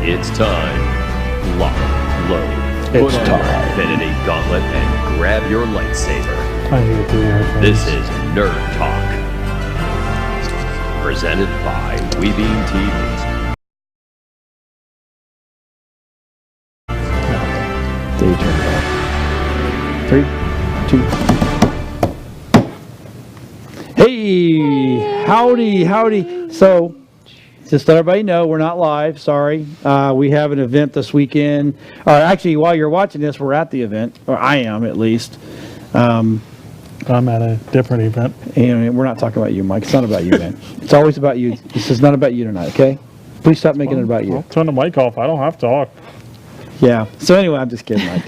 It's time. Lock, load, It's put on time. your Infinity Gauntlet and grab your lightsaber. I hate the airplanes. This is Nerd Talk. Presented by Webeam TVs. They turned it off. 3, 2. Hey, howdy. So, just to let everybody know, we're not live. Sorry. We have an event this weekend. Or actually, while you're watching this, we're at the event. Or I am, at least. I'm at a different event. And we're not talking about you, Mike. It's not about you, man. It's always about you. This is not about you tonight, okay? Please stop making it about you. I'll turn the mic off. I don't have to talk. Yeah. So anyway, I'm just kidding, Mike.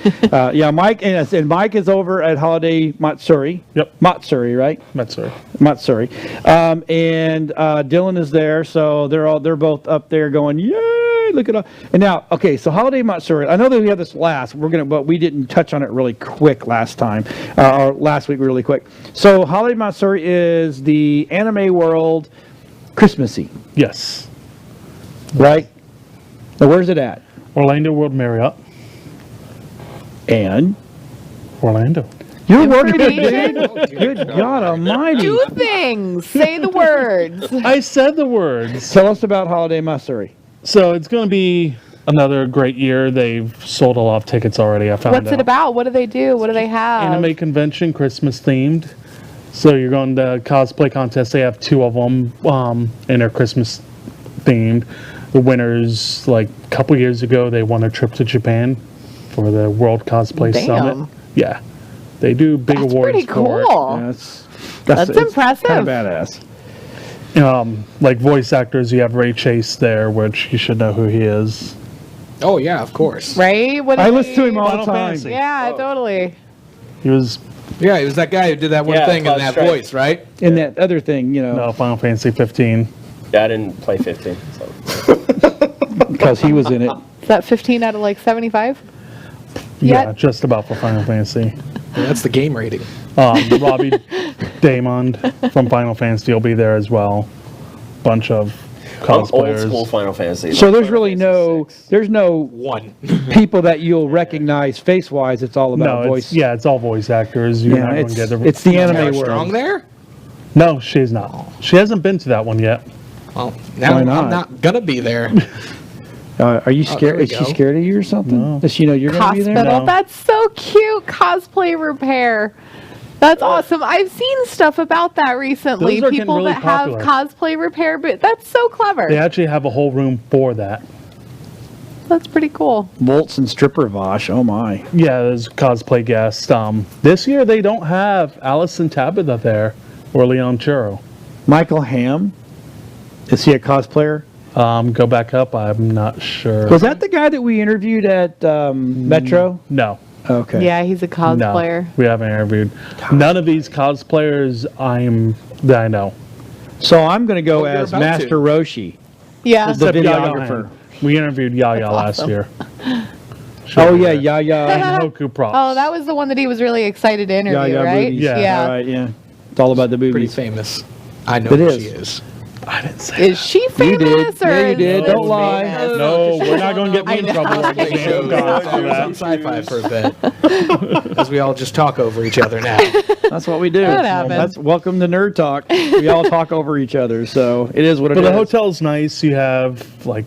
Yeah, Mike and Mike is over at Holiday Matsuri. Yep. Matsuri, right? Matsuri. Matsuri. And Dylan is there, so they're both up there going, yay! Look at all. And now, okay, so Holiday Matsuri. I know that we had this last. But we didn't touch on it really quick last time, or last week really quick. So Holiday Matsuri is the anime world Christmassy, Yes. right? Now, where's it at? Orlando World Marriott. And Orlando. you're working Information? it, dude. Good God Almighty! Do things. Say the words. I said the words. Tell us about Holiday Matsuri. So it's going to be another great year. They've sold a lot of tickets already. I found What's it out. about? What do they do? What do they have? Anime convention, Christmas themed. So you're going to cosplay contest. They have 2 of them, and they're Christmas themed. The winners, like a couple years ago, they won a trip to Japan for the World Cosplay Damn. Summit. Yeah, they do big That's awards pretty for cool. That's That's impressive. Kind of badass. it. Like voice actors, you have Ray Chase there, which you should know who he is. Oh yeah, of course. Right? What do I they- listen to him all the Final time. Fantasy. Yeah, totally. He was Yeah, it was that guy who did that one Yeah, thing in Cloud that Strike. voice, right? And that other thing, Final Fantasy 15. Yeah, I didn't play 15, so. because he was in it. Is that 15 out of like 75? Yeah, Yet? just about for Final Fantasy. Yeah, that's the game rating. Robbie Daymond from Final Fantasy will be there as well. Bunch of I'm old cosplayers. school Final Fantasy. So like there's Final really Fantasy VI. there's no One. people that you'll recognize face wise. It's all about No, voice. it's all voice actors. You're not Yeah, gonna get it's the Tara anime Strong world. there? No, she's not. She hasn't been to that one yet. Well, now Why not? I'm not gonna be there. Are you scared? there we Is she go. scared of you or something? No. Does she know you're going to be there? Hospital. No. That's so cute. Cosplay repair. That's awesome. I've seen stuff about that recently. Those are getting People really that popular. have cosplay repair, but that's so clever. They actually have a whole room for that. That's pretty cool. Waltz and stripper Vosh. Oh my. Yeah, there's cosplay guests. This year they don't have Allison Tabitha there or Leon Churro. Michael Hamm. Is he a cosplayer? Go back up. I'm not sure. Was that the guy that we interviewed at Metro? No. Okay. Yeah, he's a cosplayer. No, we haven't interviewed. None of these cosplayers that I know. So I'm going to go Oh, you're as about Master to. Roshi, Yeah. the Except Yaya videographer. Han. We interviewed Yaya last awesome. year. Oh yeah, Yaya. Hoku props. Oh, that was the one that he was really excited to interview, Yaya right? boobies. Yeah. All right. Yeah. It's all about the Pretty boobies. famous. I know It who is. she is. I didn't say Is she You famous did. or Yeah, you is did. this Don't lie. famous? No, we're not going to get me in I know. trouble. They showed God, I was on sci-fi for a bit. As we all just talk over each other now. That's what we do. That happens. That's welcome to Nerd Talk. We all talk over each other, so it is what it But is. the hotel's nice. You have like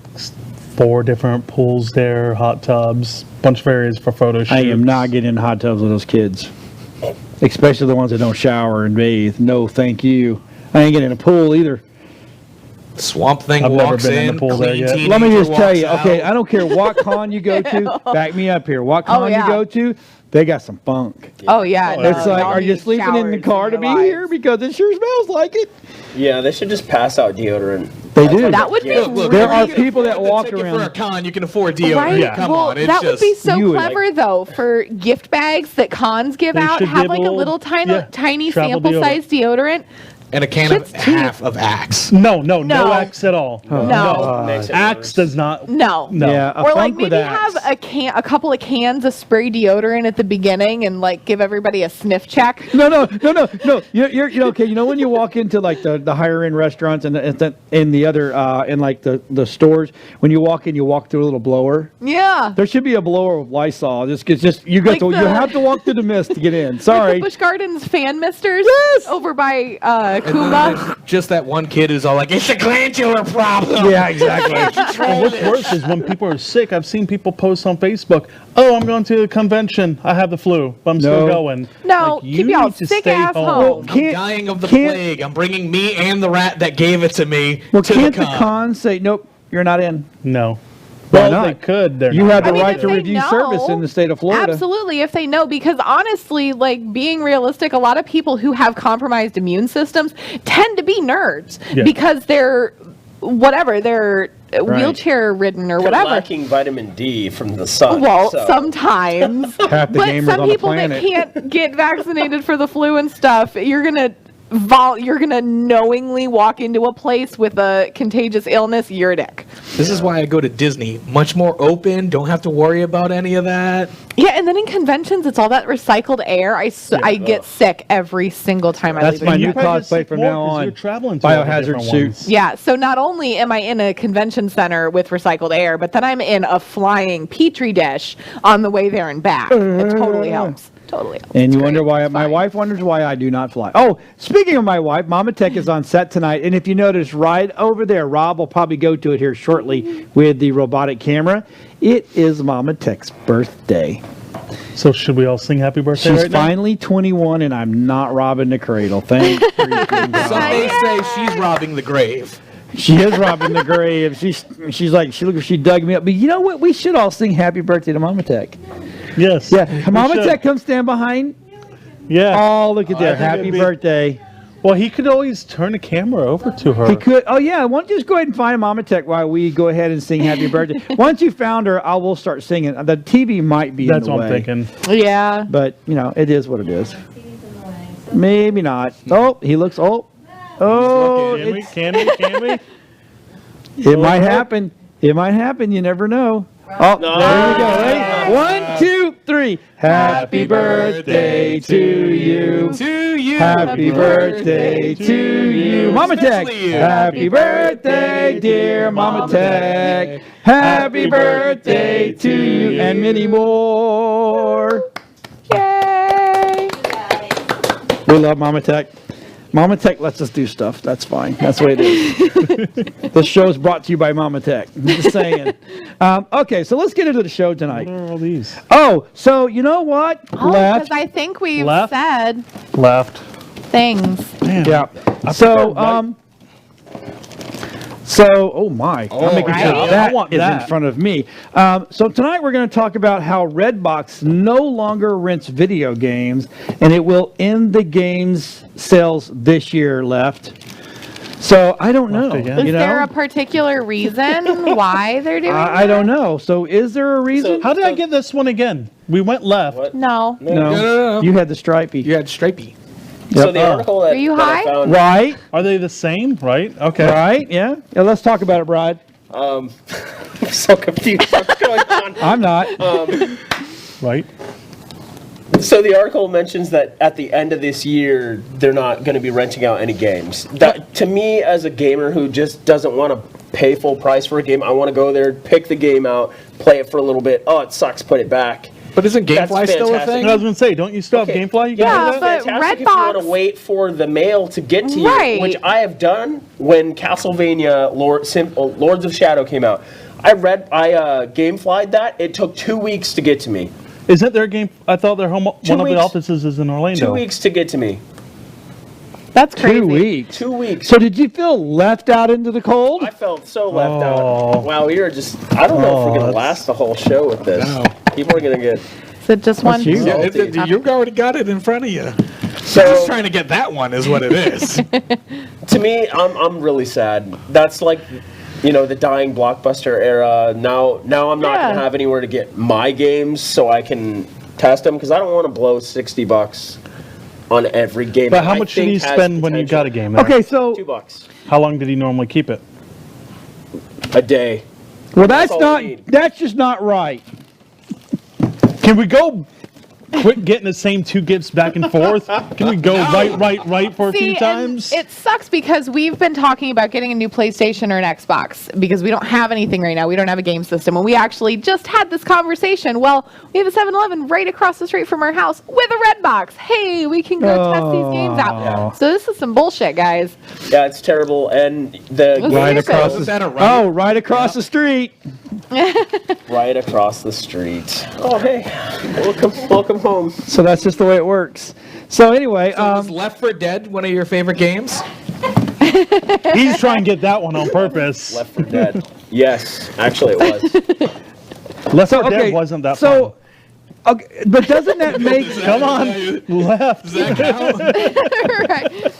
4 different pools there, hot tubs, bunch of areas for photo shoots. I am not getting in hot tubs with those kids, especially the ones that don't shower and bathe. No, thank you. I ain't getting in a pool either. Swamp Thing I've never walks been in in. the pool there Clean yet. teenager Let me just tell walks you, out. okay, I don't care what con you go to. Back me up here. What con yeah. you go to, they got some funk. Oh, yeah. Oh, no, It's like, y'all are you need sleeping in the showers car to your be lives. here? Because it sure smells like it. Yeah, they should just pass out deodorant. They do. That would be Yeah. Look, There if are you can people that afford the walk ticket around- For a con, you can afford deodorant. Right? Yeah. Come well, on, it's that just would be so you would- clever, though, for gift bags that cons give They out. should Have give like a little tiny travel sample size deodorant. And a can Shit's of cheap. half of Axe. No No. Axe at all. No. Makes it Axe worse. does not. No. Yeah, a Or like funk with maybe Axe. have a couple of cans of spray deodorant at the beginning and like give everybody a sniff check. No. You're okay. You know when you walk into like the higher end restaurants and the other in like the stores, when you walk in, you walk through a little blower. Yeah. There should be a blower with Lysol. Just you got Like to you the- have to walk through the mist to get in. The Sorry. Busch Gardens fan misters Yes! over by And then Kumba. there's just that one kid who's all like, it's a glandular problem. Yeah, exactly. And what's worse is when people are sick. I've seen people post on Facebook, "Oh, I'm going to a convention. I have the flu, but I'm still No. going." No, Like, keep you y'all need to sick stay ass home. home. I'm dying of the plague. I'm bringing me and the rat that gave it to me Well, to can't the the con. con say nope? You're not in. No. Why Well, not? they could. They're You not. have the I mean, right if to they review know- service in the state of Florida. Absolutely, if they know, because honestly, like being realistic, a lot of people who have compromised immune systems tend to be nerds Yeah. because they're wheelchair ridden or They're whatever. lacking vitamin D from the sun. Well, so. sometimes. Half the But gamers some on the people that planet. can't get vaccinated for the flu and stuff, you're gonna knowingly walk into a place with a contagious illness. You're a dick. This is why I go to Disney. Much more open. Don't have to worry about any of that. Yeah, and then in conventions, it's all that recycled air. I get sick every single time I That's leave. my a new You probably get cosplay sick from more now 'cause on. You're traveling to all the Biohazard different suit. ones. Yeah, so not only am I in a convention center with recycled air, but then I'm in a flying petri dish on the way there and back. It totally helps. Totally helps. And It's you great. wonder why It's my fine. wife wonders why I do not fly. Oh, speaking of my wife, Mama Tech is on set tonight, and if you notice right over there, Rob will probably go to it here shortly with the robotic camera. It is Mama Tech's birthday. So should we all sing happy birthday She's right now? finally 21, and I'm not robbing the cradle. Thank freaking Some God. may say she's robbing the grave. She is robbing the grave. She's like she dug me up. But you know what? We should all sing happy birthday to Mama Tech. Yes. Yeah, we Mama should. Tech, come stand behind. Yeah. Oh, look at I that! think Happy it'd be- birthday. Well, he could always turn the camera over to her. He could. Oh yeah. Why don't you just go ahead and find Mama Tech while we go ahead and sing Happy Birthday? Once you found her, I will start singing. The TV might be That's in the what I'm way, thinking. Yeah. but you know it is what it is. Maybe not. Oh, he looks. Oh, Can we? it's- Can we? Can we? it might happen. It might happen. You never know. Oh, there we go. Ready? 1, 2, 3. Happy birthday to you. To you. Happy birthday to you, Mama Tech. Especially you. Happy birthday, dear Mama Tech. Happy birthday to you, and many more. Yay! We love Mama Tech. Mama Tech lets us do stuff. That's fine. That's the way it is. This show is brought to you by Mama Tech. I'm just saying. Okay, so let's get into the show tonight. What are all these? Oh, so you know what? Oh, Left. because I think we've Left. said Left. things. Damn. Yeah. So, oh my, I'm making right. sure I that want is in that. front of me. So tonight we're going to talk about how Redbox no longer rents video games, and it will end the games sales this year. Left. So I don't know. again. Is You there know, a particular reason why they're doing I don't know. So is there a reason? How did I get this one again? We went left. What? No. no. No. You had the stripey. You had Stripey. So Yep. the article that, Are you that I high? found, Right. Are they the same? Right. Okay. Right. Yeah. Yeah. Let's talk about it, Brad. I'm so confused. What's going on? I'm not. Right. So the article mentions that at the end of this year, they're not going to be renting out any games. That, to me, as a gamer who just doesn't want to pay full price for a game, I want to go there, pick the game out, play it for a little bit. Oh, it sucks, put it back. But isn't That's Gamefly still a fantastic. thing? I was going to say, don't you still Okay. have GameFly? You can Yeah, do that? but Fantastic if you want Redbox- to wait for the mail to get to you, Right. which I have done when Castlevania Lords of Shadow came out. I gameflied that. It took 2 weeks to get to me. Isn't their game? I thought their home. 2 One of the weeks. offices is in Orlando. 2 weeks to get to me. That's crazy. 2 weeks. 2 weeks. So did you feel left out into the cold? I felt so left Oh. out. Wow, you're just. I don't know if we're going to last the whole show with this. No. People are going to get. Is it just one? you. Yeah, Salty. you already got it in front of you. So, Just trying to get that one is what it is. to me, I'm really sad. That's like, the dying Blockbuster era. Now I'm not Yeah. going to have anywhere to get my games so I can test them because I don't want to blow $60 on every game. But that how I much did think he has spend when you got a potential. game there? Okay, so $2 How long did he normally keep it? a day. well, that's all we not. need. That's just not right. Can we go quit getting the same two gifts back and forth? Can we go right for a few and times? it sucks because we've been talking about getting a new PlayStation or an Xbox because we don't have anything right now. We don't have a game system. And we actually just had this conversation. Well, we have a 7-Eleven right across the street from our house with a Redbox. Hey, we can go test these games out. Yeah. So this is some bullshit, guys. Yeah, it's terrible. And the Let's Right see across it. Was that a right? Oh, right across the street. right across the street. Oh, hey, welcome home. So that's just the way it works. So anyway, So was Left 4 Dead one of your favorite games? He's trying to get that one on purpose. Left 4 Dead. Yes, actually it was. Left 4 Dead wasn't that so, okay, but doesn't that make? Come on, left. Does that count? Right.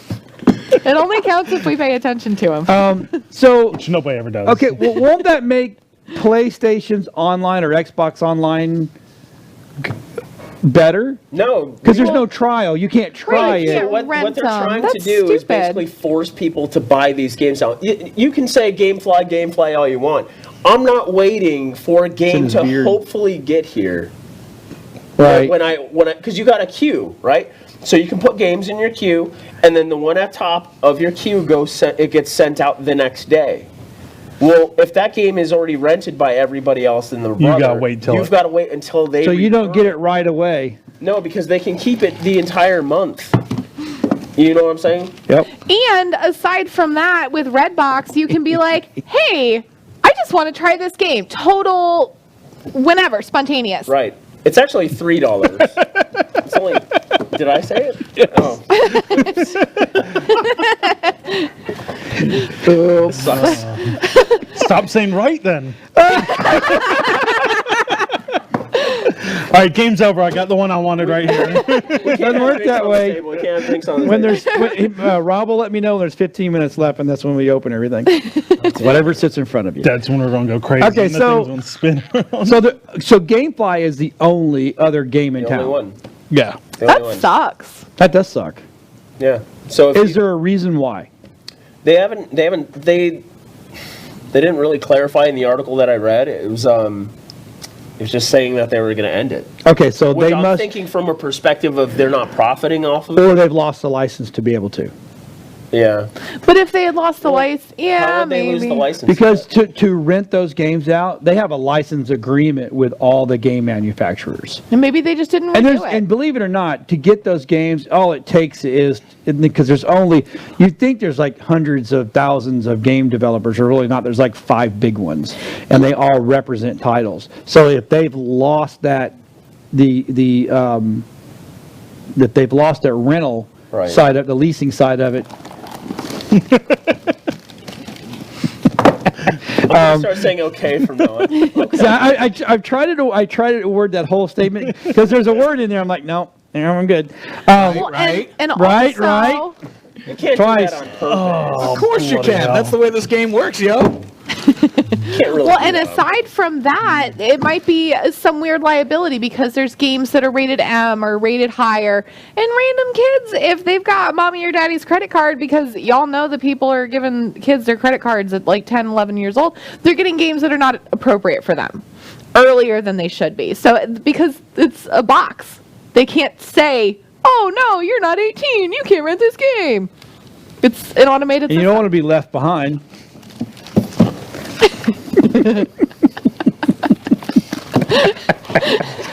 It only counts if we pay attention to them. So Which nobody ever does. okay, well, won't that make PlayStation's online or Xbox Online better? No, Because there's no trial. You can't try Right, it. yeah. what rent they're them. trying to That's do is stupid. basically force people to buy these games out. You can say Gamefly all you want. I'm not waiting for a game his to beard. hopefully get here. Right. When I because you got a queue, right? So you can put games in your queue, and then the one at top of your queue it gets sent out the next day. Well, if that game is already rented by everybody else in the brother, gotta wait till you've it- got to wait until they. So you don't return. get it right away. No, because they can keep it the entire month. You know what I'm saying? Yep. And aside from that, with Redbox, you can be like, hey, I just want to try this game. Total, whenever, spontaneous. Right. It's actually $3. It's only. Did I say it? Yes. Oh. Sucks. Stop saying right then. All right, game's over. I got the one I wanted right here. Doesn't work that way. We can't have drinks on the When table. there's Rob will let me know there's 15 minutes left, and that's when we open everything. Whatever sits in front of you. That's when we're gonna go crazy. Okay, and the so- thing's gonna spin around. So Gamefly is the only other game in The town. only one. Yeah. The only That one. sucks. That does suck. Yeah. So if Is there a reason why? they didn't really clarify in the article that I read. It was just saying that they were going to end it. Okay, so Which they I'm must, thinking from a perspective of they're not profiting off of it. or they've lost the license to be able to. Yeah. But if they had lost the license, How yeah, would they maybe. lose the license? Because to rent those games out, they have a license agreement with all the game manufacturers. And maybe they just didn't And renew it. and believe it or not, to get those games, all it takes is because there's only you think there's like hundreds of thousands of game developers, or really not. There's like 5 big ones, and they all represent titles. So if they've lost that that they've lost their rental Right. side of the leasing side of it. I'm going to start saying okay from now on. See, I've tried to word that whole statement because there's a word in there. I'm like, no, I'm good. Well, Right? And Right, also, right. You can't Twice. do that on purpose. Of course you bloody can. hell. That's the way this game works, yo. You can't really Well, do and that. aside from that, it might be some weird liability because there's games that are rated M or rated higher, and random kids, if they've got mommy or daddy's credit card, because y'all know that people are giving kids their credit cards at like 10, 11 years old, they're getting games that are not appropriate for them earlier than they should be. So, because it's a box, they can't say, oh no, you're not 18, you can't rent this game. It's an automated And you system. don't want to be left behind.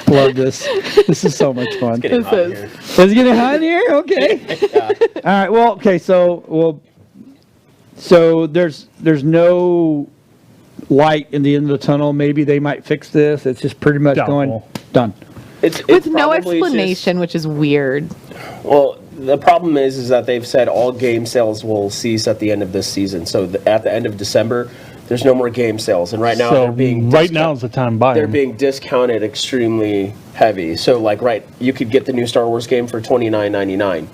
Love this. This is so much fun. Getting hot This here. Is it getting hot in here? Okay. All right. Well, okay. So there's no light in the end of the tunnel. Maybe they might fix this. It's just pretty much going Doubtful. done. It's With no probably just- explanation, which is weird. well, the problem is that they've said all game sales will cease at the end of this season. So at the end of December, there's no more game sales, and right now So they're being right now is the time to buy they're them. being discounted extremely heavy. So you could get the new Star Wars game for $29.99.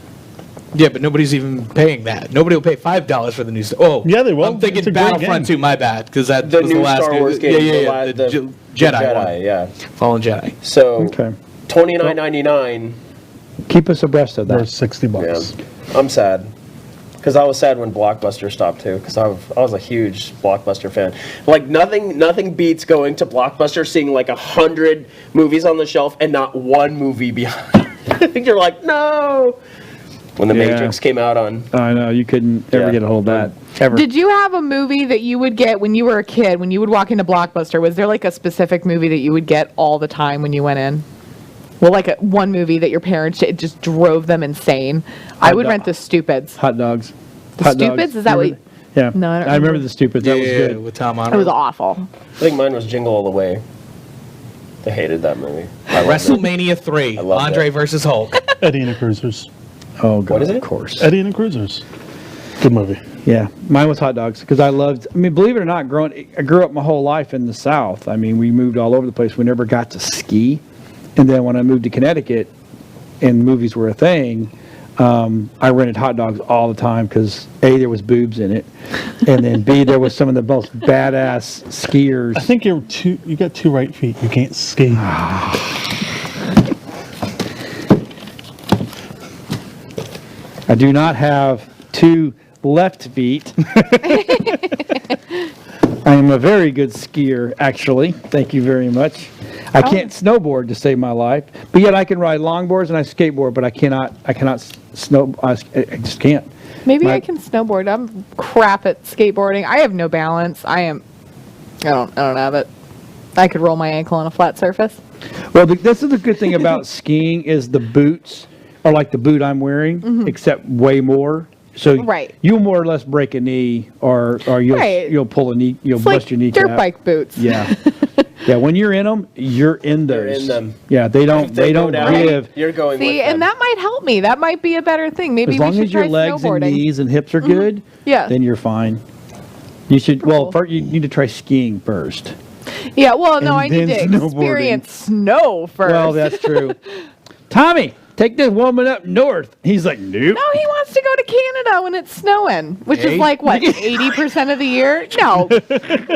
Yeah, but nobody's even paying that. Nobody will pay $5 for the new. Oh, Yeah, they will. I'm thinking It's a great Battlefront game. 2. My bad, because that The was new the last Star Wars game, Yeah. The Jedi one. yeah. Fallen Jedi. So Okay. $29.99 Keep us abreast of They're that. $60. Yeah. I'm sad. Because I was sad when Blockbuster stopped too. Because I was a huge Blockbuster fan. Like nothing beats going to Blockbuster, seeing like 100 movies on the shelf and not one movie behind. I think you're like, no. When the Matrix came out on. I know, you couldn't ever get a hold of that. Ever. Did you have a movie that you would get when you were a kid, when you would walk into Blockbuster? Was there like a specific movie that you would get all the time when you went in? Well, like one movie that your parents, it just drove them insane. I would rent The Stupids. Hot dogs. The Hot Stupids? dogs. Is that what? Yeah. No, I don't I remember remember. The Stupids. That was good. with Tom It Arnold. was awful. I think mine was Jingle All the Way. I hated that movie. I loved it. WrestleMania 3, I love Andre that. versus Hulk. Eddie and the Cruisers. Oh, God, What is it? of course. Eddie and the Cruisers. Good movie. Yeah, mine was hot dogs because I mean, believe it or not, I grew up my whole life in the South. I mean, we moved all over the place. We never got to ski. And then when I moved to Connecticut and movies were a thing, I rented hot dogs all the time because A, there was boobs in it, and then B, there was some of the most badass skiers. I think you got two right feet. You can't ski. I do not have two left feet. I am a very good skier, actually. Thank you very much. I can't snowboard to save my life, but yet I can ride longboards and I skateboard, but I cannot snow. I just can't. Maybe I can snowboard. I'm crap at skateboarding. I have no balance. I don't have it. I could roll my ankle on a flat surface. Well, this is the good thing about skiing is the boots are like the boot I'm wearing, except way more. So Right. you'll more or less break a knee, or you'll pull a knee, you'll It's bust like your kneecap. dirt bike boots. Yeah, yeah. When you're in them, you're in those. You're in them. Yeah, they don't. If They go don't down, give. You're going See, with them. and that might help me. That might be a better thing. Maybe As we long should as your try legs and snowboarding. knees and hips are good, Yeah. then you're fine. You should. Well, Cool. first you need to try skiing first. Yeah, well, no, And I need then to snowboarding. experience snow first. Well, that's true. Tommy, take this woman up north. He's like, nope. No, he wants to go to Canada when it's snowing, which is Hey. like, what, 80% of the year? No,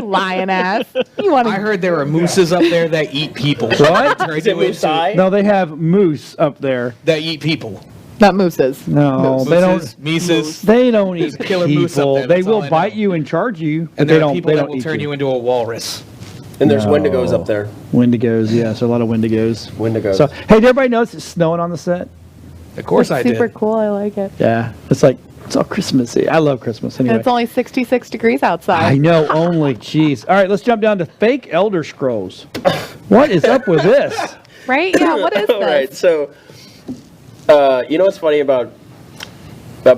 lying ass. You want I to... heard there are mooses up there that eat people. What? Is it Moose Eye? No, they have moose up there. That eat people. Not mooses. No, they don't. Mises. They don't eat There's killer moose up people. there, They that's all will I bite know. you and charge you, but And they there are don't. people They that don't will eat turn you into a walrus. And there's No. Wendigos up there. Wendigos, yes, a lot of Wendigos. Wendigos. So, hey, did everybody notice it's snowing on the set? Of course I Super did. cool. I like it. Yeah, it's all Christmassy. I love Christmas And anyway. it's only 66 degrees outside. I know, only, jeez. All right, let's jump down to fake Elder Scrolls. What is up with this? Right? Yeah, what is All this? right, so you know what's funny about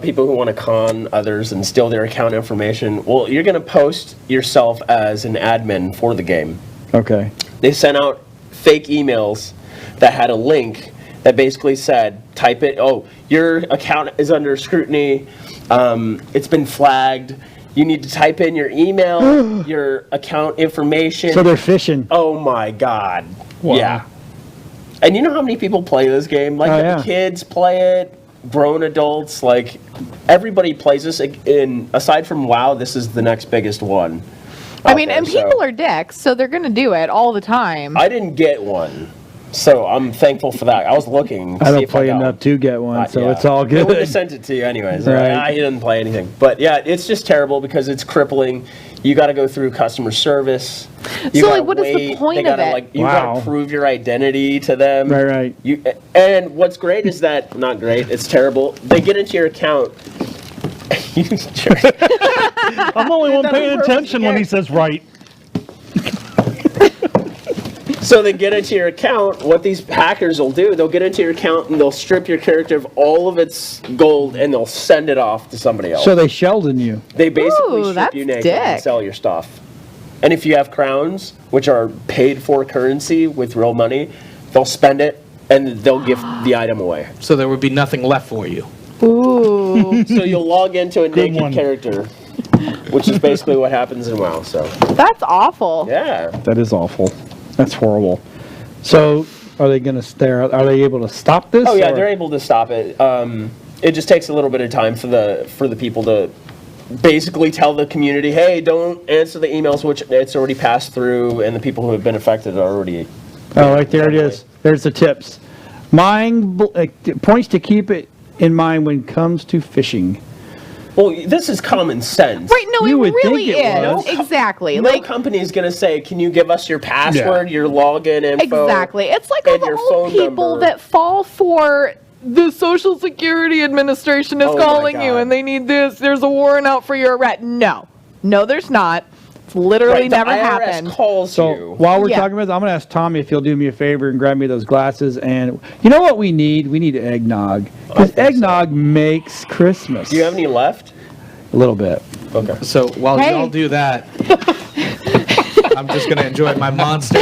people who want to con others and steal their account information? Well, you're going to post yourself as an admin for the game. Okay. They sent out fake emails that had a link that basically said, type it, oh, your account is under scrutiny, it's been flagged, you need to type in your email, your account information. So they're fishing. Oh my God. Wow. Yeah. And you know how many people play this game? Like, Oh, yeah. kids play it, grown adults, like, everybody plays this. Aside from WoW, this is the next biggest one. I mean, and people are dicks, so they're going to do it all the time. I didn't get one, so I'm thankful for that. I was looking to I see don't if play got enough one. to get one, so Yeah. it's all They would have good. sent it to you anyways. Right. I didn't play anything. But yeah, it's just terrible because it's crippling. You got to go through customer service. You So, gotta like, what is the wait. point They gotta, of it? Like, you Wow. got to prove your identity to them. Right. And what's great is that, not great, it's terrible. They get into your account. You jerk. I'm only one That paying was attention when he perfect. says right. So they get into your account. What these hackers will do, they'll get into your account and they'll strip your character of all of its gold and they'll send it off to somebody else. So they Sheldon you. They basically Ooh, strip that's you naked and dick. sell your stuff. And if you have crowns, which are paid for currency with real money, they'll spend it and they'll give the item away. So there would be nothing left for you. Ooh, So you'll log into a naked one. character, which is basically what happens in WoW. So that's awful. yeah. That is awful. That's horrible. So, are they going to stare? Are they able to stop this? Oh yeah, or- they're able to stop it. It just takes a little bit of time for the people to basically tell the community, hey, don't answer the emails, which it's already passed through, and the people who have been affected are already. Oh, right there it is. There's the tips. Points to keep it in mind when it comes to phishing. Well, this is common sense. Right, no, You it would really think it is. was. Exactly. No Like, company is going to say, can you give us your password, your login info? exactly. It's like all and the your old phone people number. that fall for the Social Security Administration is Oh my calling you God. and they need this. There's a warrant out for your arrest. No, there's not. It's literally Right, never the IRS happened. calls So you. while we're Yeah. talking about this, I'm going to ask Tommy if he'll do me a favor and grab me those glasses. And you know what we need? We need eggnog. Because eggnog makes Christmas. Do you have any left? A little bit. Okay. So while Hey. y'all do that, I'm just going to enjoy my Monster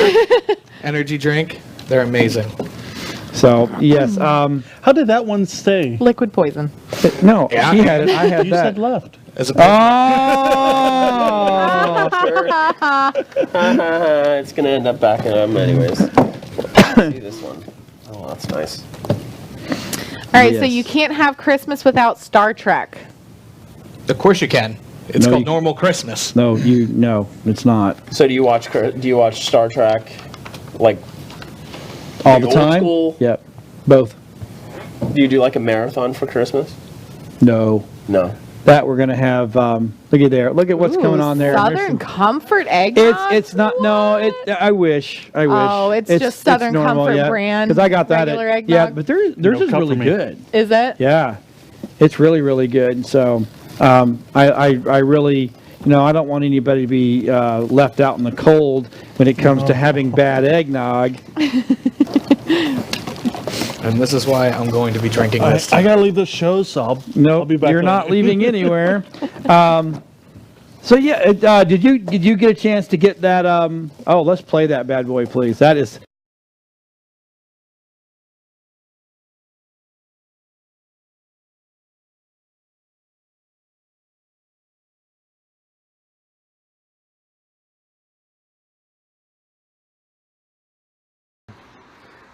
energy drink. They're amazing. So, yes. How did that one stay? Liquid poison. No, he had it. I had You that. said left. As a Oh! It's going to end up back in them anyways. See this one. Oh, that's nice. All right, so Yes. you can't have Christmas without Star Trek. Of course you can. It's No, called you- normal Christmas. No, it's not. So do you watch Star Trek like All The the old time? school? Yep. Both. do you do like a marathon for Christmas? No. No. That we're going to have, look at there. Look at what's coming on there. There's Southern some- Comfort eggnog? It's not, no, I wish. Oh, it's just Southern Comfort brand, Because I got that regular at, eggnog? yeah, but theirs No is cup really for me. good. Is it? Yeah. It's really, really good. So, I really, I don't want anybody to be left out in the cold when it comes to having bad eggnog. And this is why I'm going to be drinking this. I gotta leave the show, so I'll No, be back you're later. not leaving anywhere. So yeah, did you get a chance to get that? Oh, let's play that bad boy, please. That is.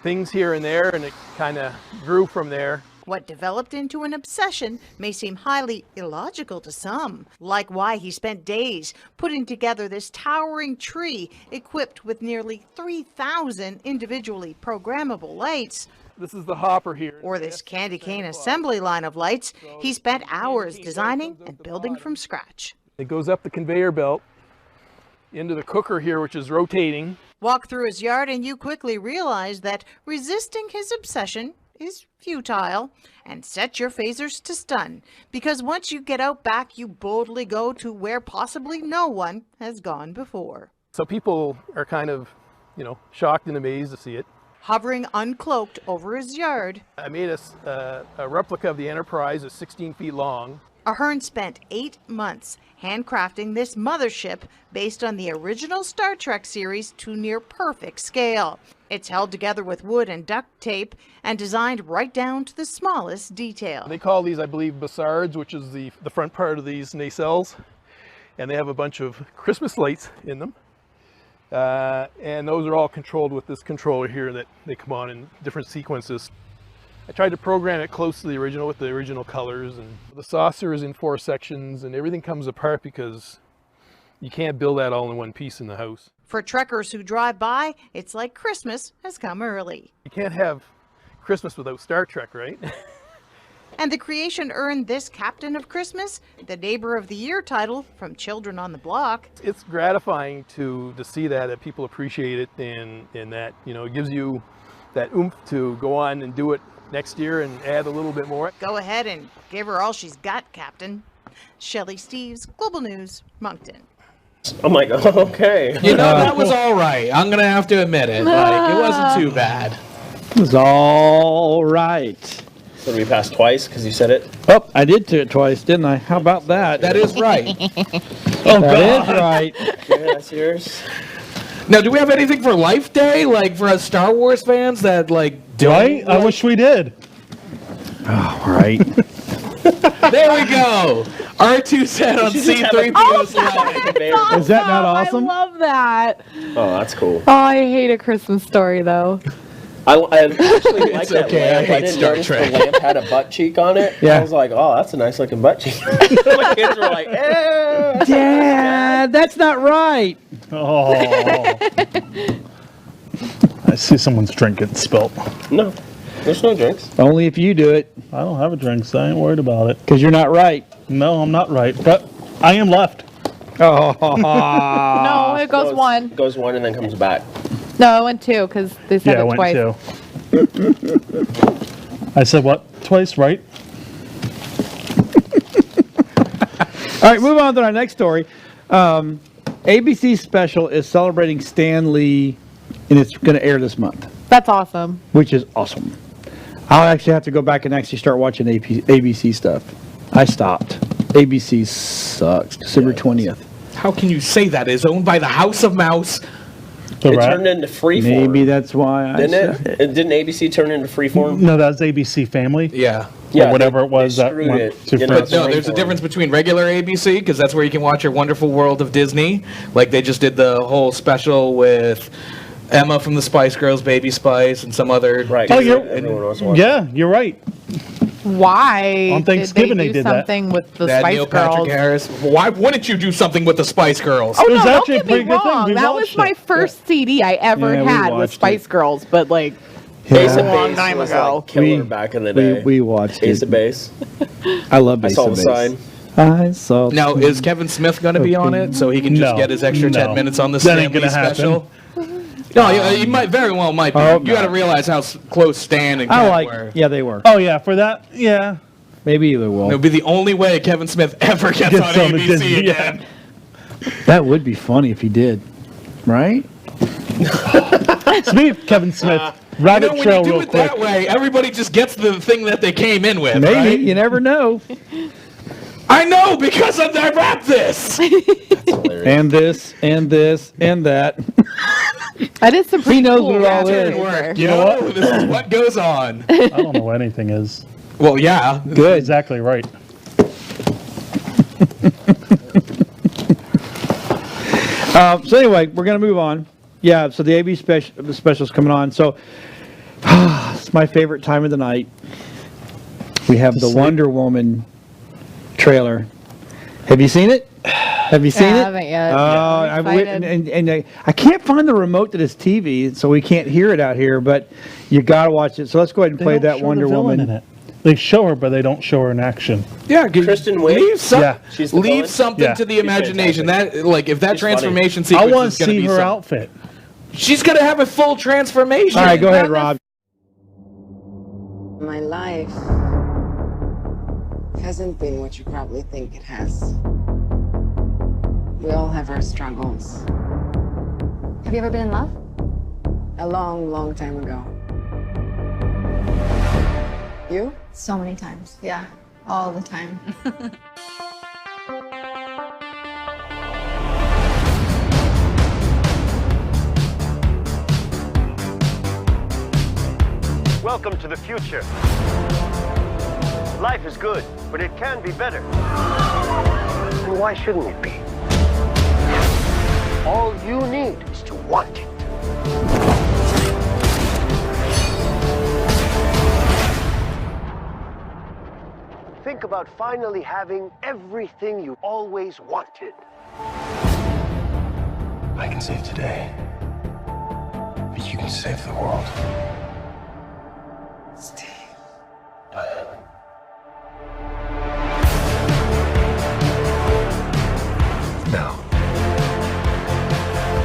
Things here and there, and it kind of grew from there. What developed into an obsession may seem highly illogical to some, like why he spent days putting together this towering tree equipped with nearly 3,000 individually programmable lights, This is the hopper here. or this candy cane assembly line of lights he spent hours designing and building from scratch. It goes up the conveyor belt into the cooker here, which is rotating. Walk through his yard and you quickly realize that resisting his obsession is futile, and set your phasers to stun, because once you get out back, you boldly go to where possibly no one has gone before. So people are kind of, shocked and amazed to see it. Hovering uncloaked over his yard, I made a replica of the Enterprise that's 16 feet long. Ahern spent 8 months handcrafting this mothership based on the original Star Trek series to near perfect scale. It's held together with wood and duct tape and designed right down to the smallest detail. They call these, I believe, bassards, which is the front part of these nacelles. And they have a bunch of Christmas lights in them. And those are all controlled with this controller here that they come on in different sequences. I tried to program it close to the original with the original colors, and the saucer is in 4 sections, and everything comes apart because you can't build that all in one piece in the house. For trekkers who drive by, it's like Christmas has come early. You can't have Christmas without Star Trek, right? And the creation earned this Captain of Christmas the Neighbor of the Year title from Children on the Block. It's gratifying to see that people appreciate it, and that, it gives you that oomph to go on and do it next year and add a little bit more. Go ahead and give her all she's got, Captain. Shelley Steves, Global News, Moncton. I'm like, okay. That was all right. I'm going to have to admit it. Like, it wasn't too bad. It was all right. So we passed twice because you said it. Oh, I did do it twice, didn't I? How about that? That is right. That is right. Yeah, that's yours. Now, do we have anything for Life Day? Like, for us Star Wars fans that, don't Right? I wish we did. All right. There we go. R2 said on should just have C3PO's line. Is that not awesome? I love that. Oh, that's cool. Oh, I hate A Christmas Story, though. I actually like that okay, I lamp. hate didn't Star notice Trek. The lamp had a butt cheek on it. Yeah. I was like, oh, that's a nice looking butt cheek. My kids were like, eh. Dad, that's not right. Oh. I see someone's drink getting spilt. No. There's no drinks. Only if you do it, I don't have a drink, so I ain't worried about it. because you're not right. No, I'm not right, but I am left. Oh, No, it goes one. Goes one and then comes back. No, it went two because they said Yeah, I it went twice. 2. I said what? Twice, right? All right, move on to our next story. ABC Special is celebrating Stan Lee, and it's going to air this month, That's awesome. which is awesome. I'll actually have to go back and actually start watching ABC stuff. I stopped. ABC sucks. December 20th. How can you say that? It's owned by the House of Mouse. The It rat? turned into Freeform. Maybe that's why I Didn't said it? Didn't ABC turn into Freeform? No, that was ABC Family. Yeah. Or whatever it was they that screwed went it. to You know, France. But no, there's a Freeform. difference between regular ABC, because that's where you can watch your Wonderful World of Disney. Like they just did the whole special with Emma from the Spice Girls, Baby Spice, and some other. Right. Oh, you're- Everyone else watched. Yeah, you're right. Why On Thanksgiving did they they do did that. something with the That Spice Neil Girls? Patrick Harris. Why wouldn't you do something with the Spice Girls? Oh It was no, don't actually a get me pretty good thing. wrong. We That was watched my it. first CD I ever Yeah, we had was watched Spice it. Girls, but like Ace of Yeah. long Base time was ago. like killer We- back in the day. We watched Ace it. of Base. I love I Ace saw of the Base. sign. I saw. Now, is Kevin Smith going to be on it so he can just No, get his extra 10 no. minutes on the That ain't Stan Lee gonna happen. special? No, he might very well might be. I hope You got to not. realize how close Stan and I Kev like. were. Yeah, they were. Oh yeah, for that, yeah. Maybe they will. It'll be the only way Kevin Smith ever gets on Gets on the ABC Disney, yeah. again. That would be funny if he did. Right? Speaking of Kevin Smith, You Rabbit know, when Trail you do real it quick. that way, everybody just gets the thing that they came in with. Maybe. right? You never know. I know because I wrapped this. And this, and this, and that. that is some pretty knows cool what it all rabbit is. trail there. You know what? This is what goes on. I don't know what anything is. Well, yeah. Good. Exactly right. So anyway, we're gonna move on. Yeah. So the AB special's coming on. So it's my favorite time of the night. We have the Wonder Woman trailer. Have you seen it? Have you seen I it? haven't yet. Oh, I'm excited. and I can't find the remote to this TV, so we can't hear it out here. But you gotta watch it. So let's go ahead and They play don't that show Wonder the villain Woman. in it. They show her, but they don't show her in action. Yeah, Kristen Wiig. leave, Yeah. She's the leave villain? something Yeah. to the She's imagination. fantastic. That like if that She's funny. transformation I sequence want is to going to see be her some- outfit. She's going to have a full transformation. All right, go ahead, Rob. My life hasn't been what you probably think it has. We all have our struggles. Have you ever been in love? A long, long time ago. You? So many times. Yeah, all the time. Welcome to the future. Life is good, but it can be better. And why shouldn't it be? All you need is to want it. Think about finally having everything you always wanted. I can save today, but you can save the world. Steve. Now,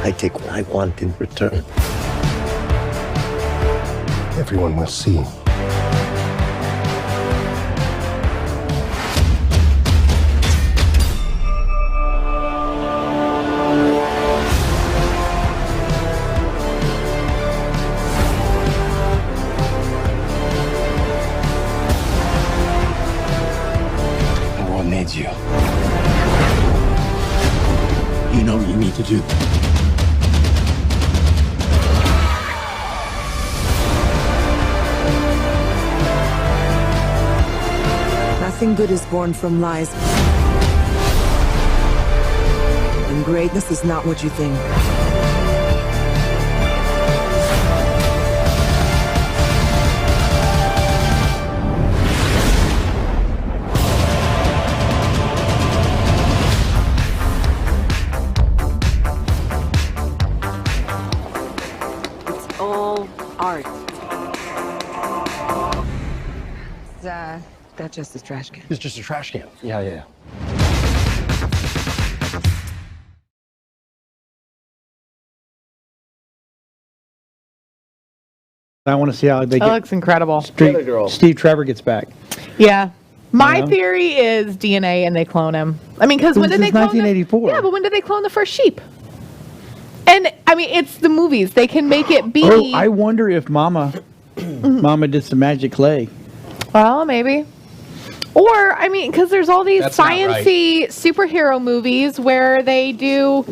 I take what I want in return. Everyone will see. The world needs you. You know what you need to do. Nothing good is born from lies. And greatness is not what you think. It's all art. That's just a trash can. It's just a trash can. Yeah. I want to see how they That looks incredible. Steve Trevor gets back. Yeah. My Yeah. theory is DNA and they clone him. I mean, because when did This they is clone 1984. Yeah, but when did they clone the first sheep? And I mean, it's the movies. They can make it be. Oh, I wonder if Mama did some magic clay. Well, maybe. Or, I mean, because there's all these That's not science-y superhero movies where they do.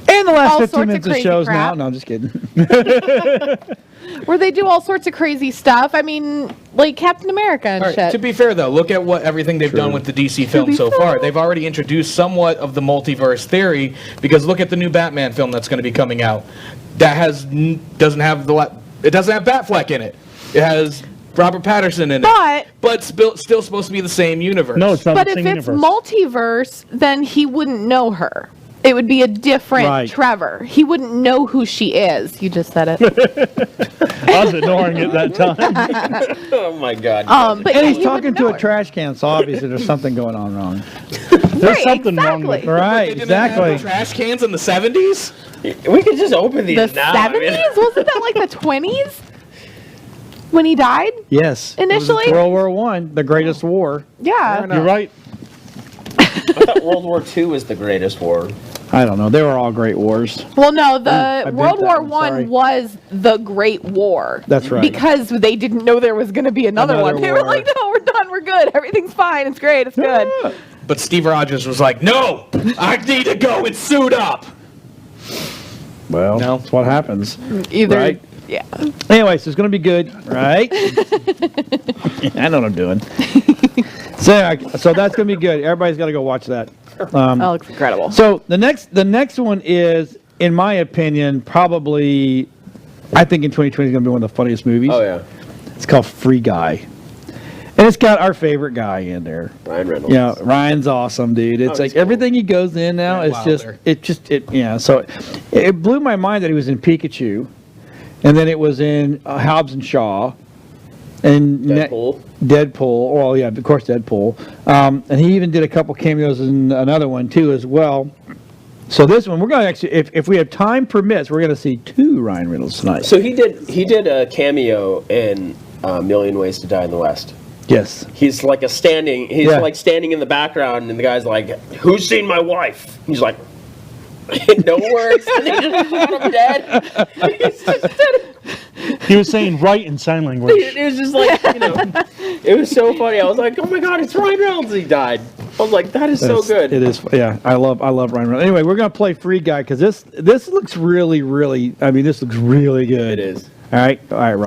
And the last all 15 sorts minutes of of crazy shows crap. now. No, I'm just kidding. Where they do all sorts of crazy stuff. I mean, like Captain America and All right, shit. to be fair, though, look at what everything they've done with the DC film so far. They've already introduced somewhat of the multiverse theory, because look at the new Batman film that's going to be coming out. That doesn't have Batfleck in it. It has Robert Pattinson in it, but still supposed to be the same universe. No, it's not But the if same it's universe. multiverse, then he wouldn't know her. It would be a different Right. Trevor. He wouldn't know who she is. You just said it. I was ignoring it that time. Oh my God. But and yeah, he's you talking wouldn't to know a her. trash can, so obviously there's something going on wrong. There's something wrong with exactly. Right, They didn't have exactly. trash cans in the 70s? We could just open these The now. 70s? Wasn't that like the 20s? When he died? Yes. Initially? World War One, the greatest war. Yeah. You're right. I thought World War II was the greatest war. I don't know. They were all great wars. Well, no, I the bent World that War one, sorry. One was the Great War. That's right. Because they didn't know there was going to be another one. They were war. like, no, we're done. We're good. Everything's fine. It's great. It's good. But Steve Rogers was like, no, I need to go and suit up. Well, that's what happens. Either. Right? Yeah. Anyways, so it's going to be good, right? I know what I'm doing. So that's going to be good. Everybody's got to go watch that. That looks incredible. So the next one is, in my opinion, probably, I think in 2020 is going to be one of the funniest movies. Oh yeah. It's called Free Guy. And it's got our favorite guy in there. Ryan Reynolds. Yeah, Ryan's awesome, dude. It's like everything he goes in now is so it blew my mind that he was in Pikachu, and then it was in Hobbs and Shaw, and Deadpool. Well, yeah, of course Deadpool. And he even did a couple cameos in another one too as well. So this one, we're going to actually, if we have time permits, we're going to see 2 Ryan Reynolds tonight. So he did a cameo in A Million Ways to Die in the West. Yes. He's like standing in the background, and the guy's like, "Who's seen my wife?" He's like, no words, and they just shot him dead. He's just dead. He was saying right in sign language. It was just like, it was so funny. I was like, oh my God, it's Ryan Reynolds. He died. I was like, that is so good. It is. Yeah, I love Ryan Reynolds. Anyway, we're gonna play Free Guy because this looks really, really. I mean, this looks really good. It is. All right, Ryan.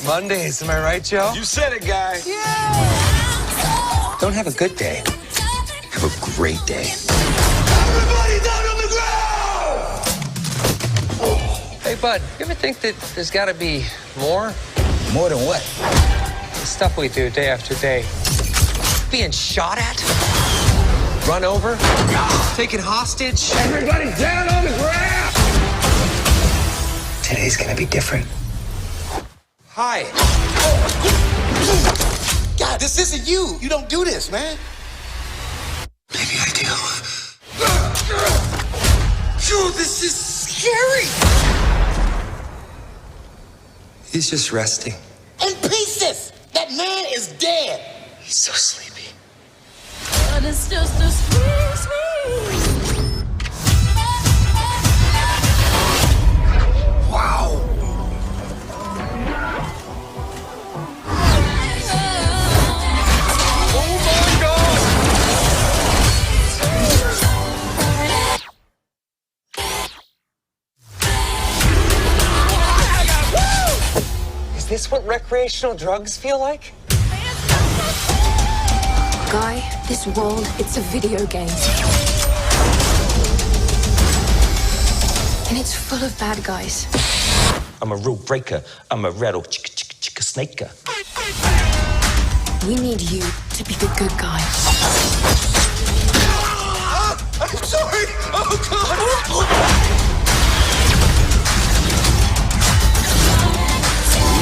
Mondays, am I right, Joe? You said it, guy. Yeah! Don't have a good day. Have a great day. Everybody down on the ground! Hey, bud, you ever think that there's got to be more? More than what? The stuff we do day after day. Being shot at? Run over? Taken hostage? Everybody down on the ground! Today's gonna be different. Hi. God, this isn't you. You don't do this, man. Maybe I do. Dude, this is scary. He's just resting. In pieces! That man is dead! He's so sleepy. But it's just a squeeze. Wow. this what recreational drugs feel like? Guy, this world, it's a video game. And it's full of bad guys. I'm a rule breaker. I'm a rattle chicka snaker. We need you to be the good guy. I'm sorry! Oh, God!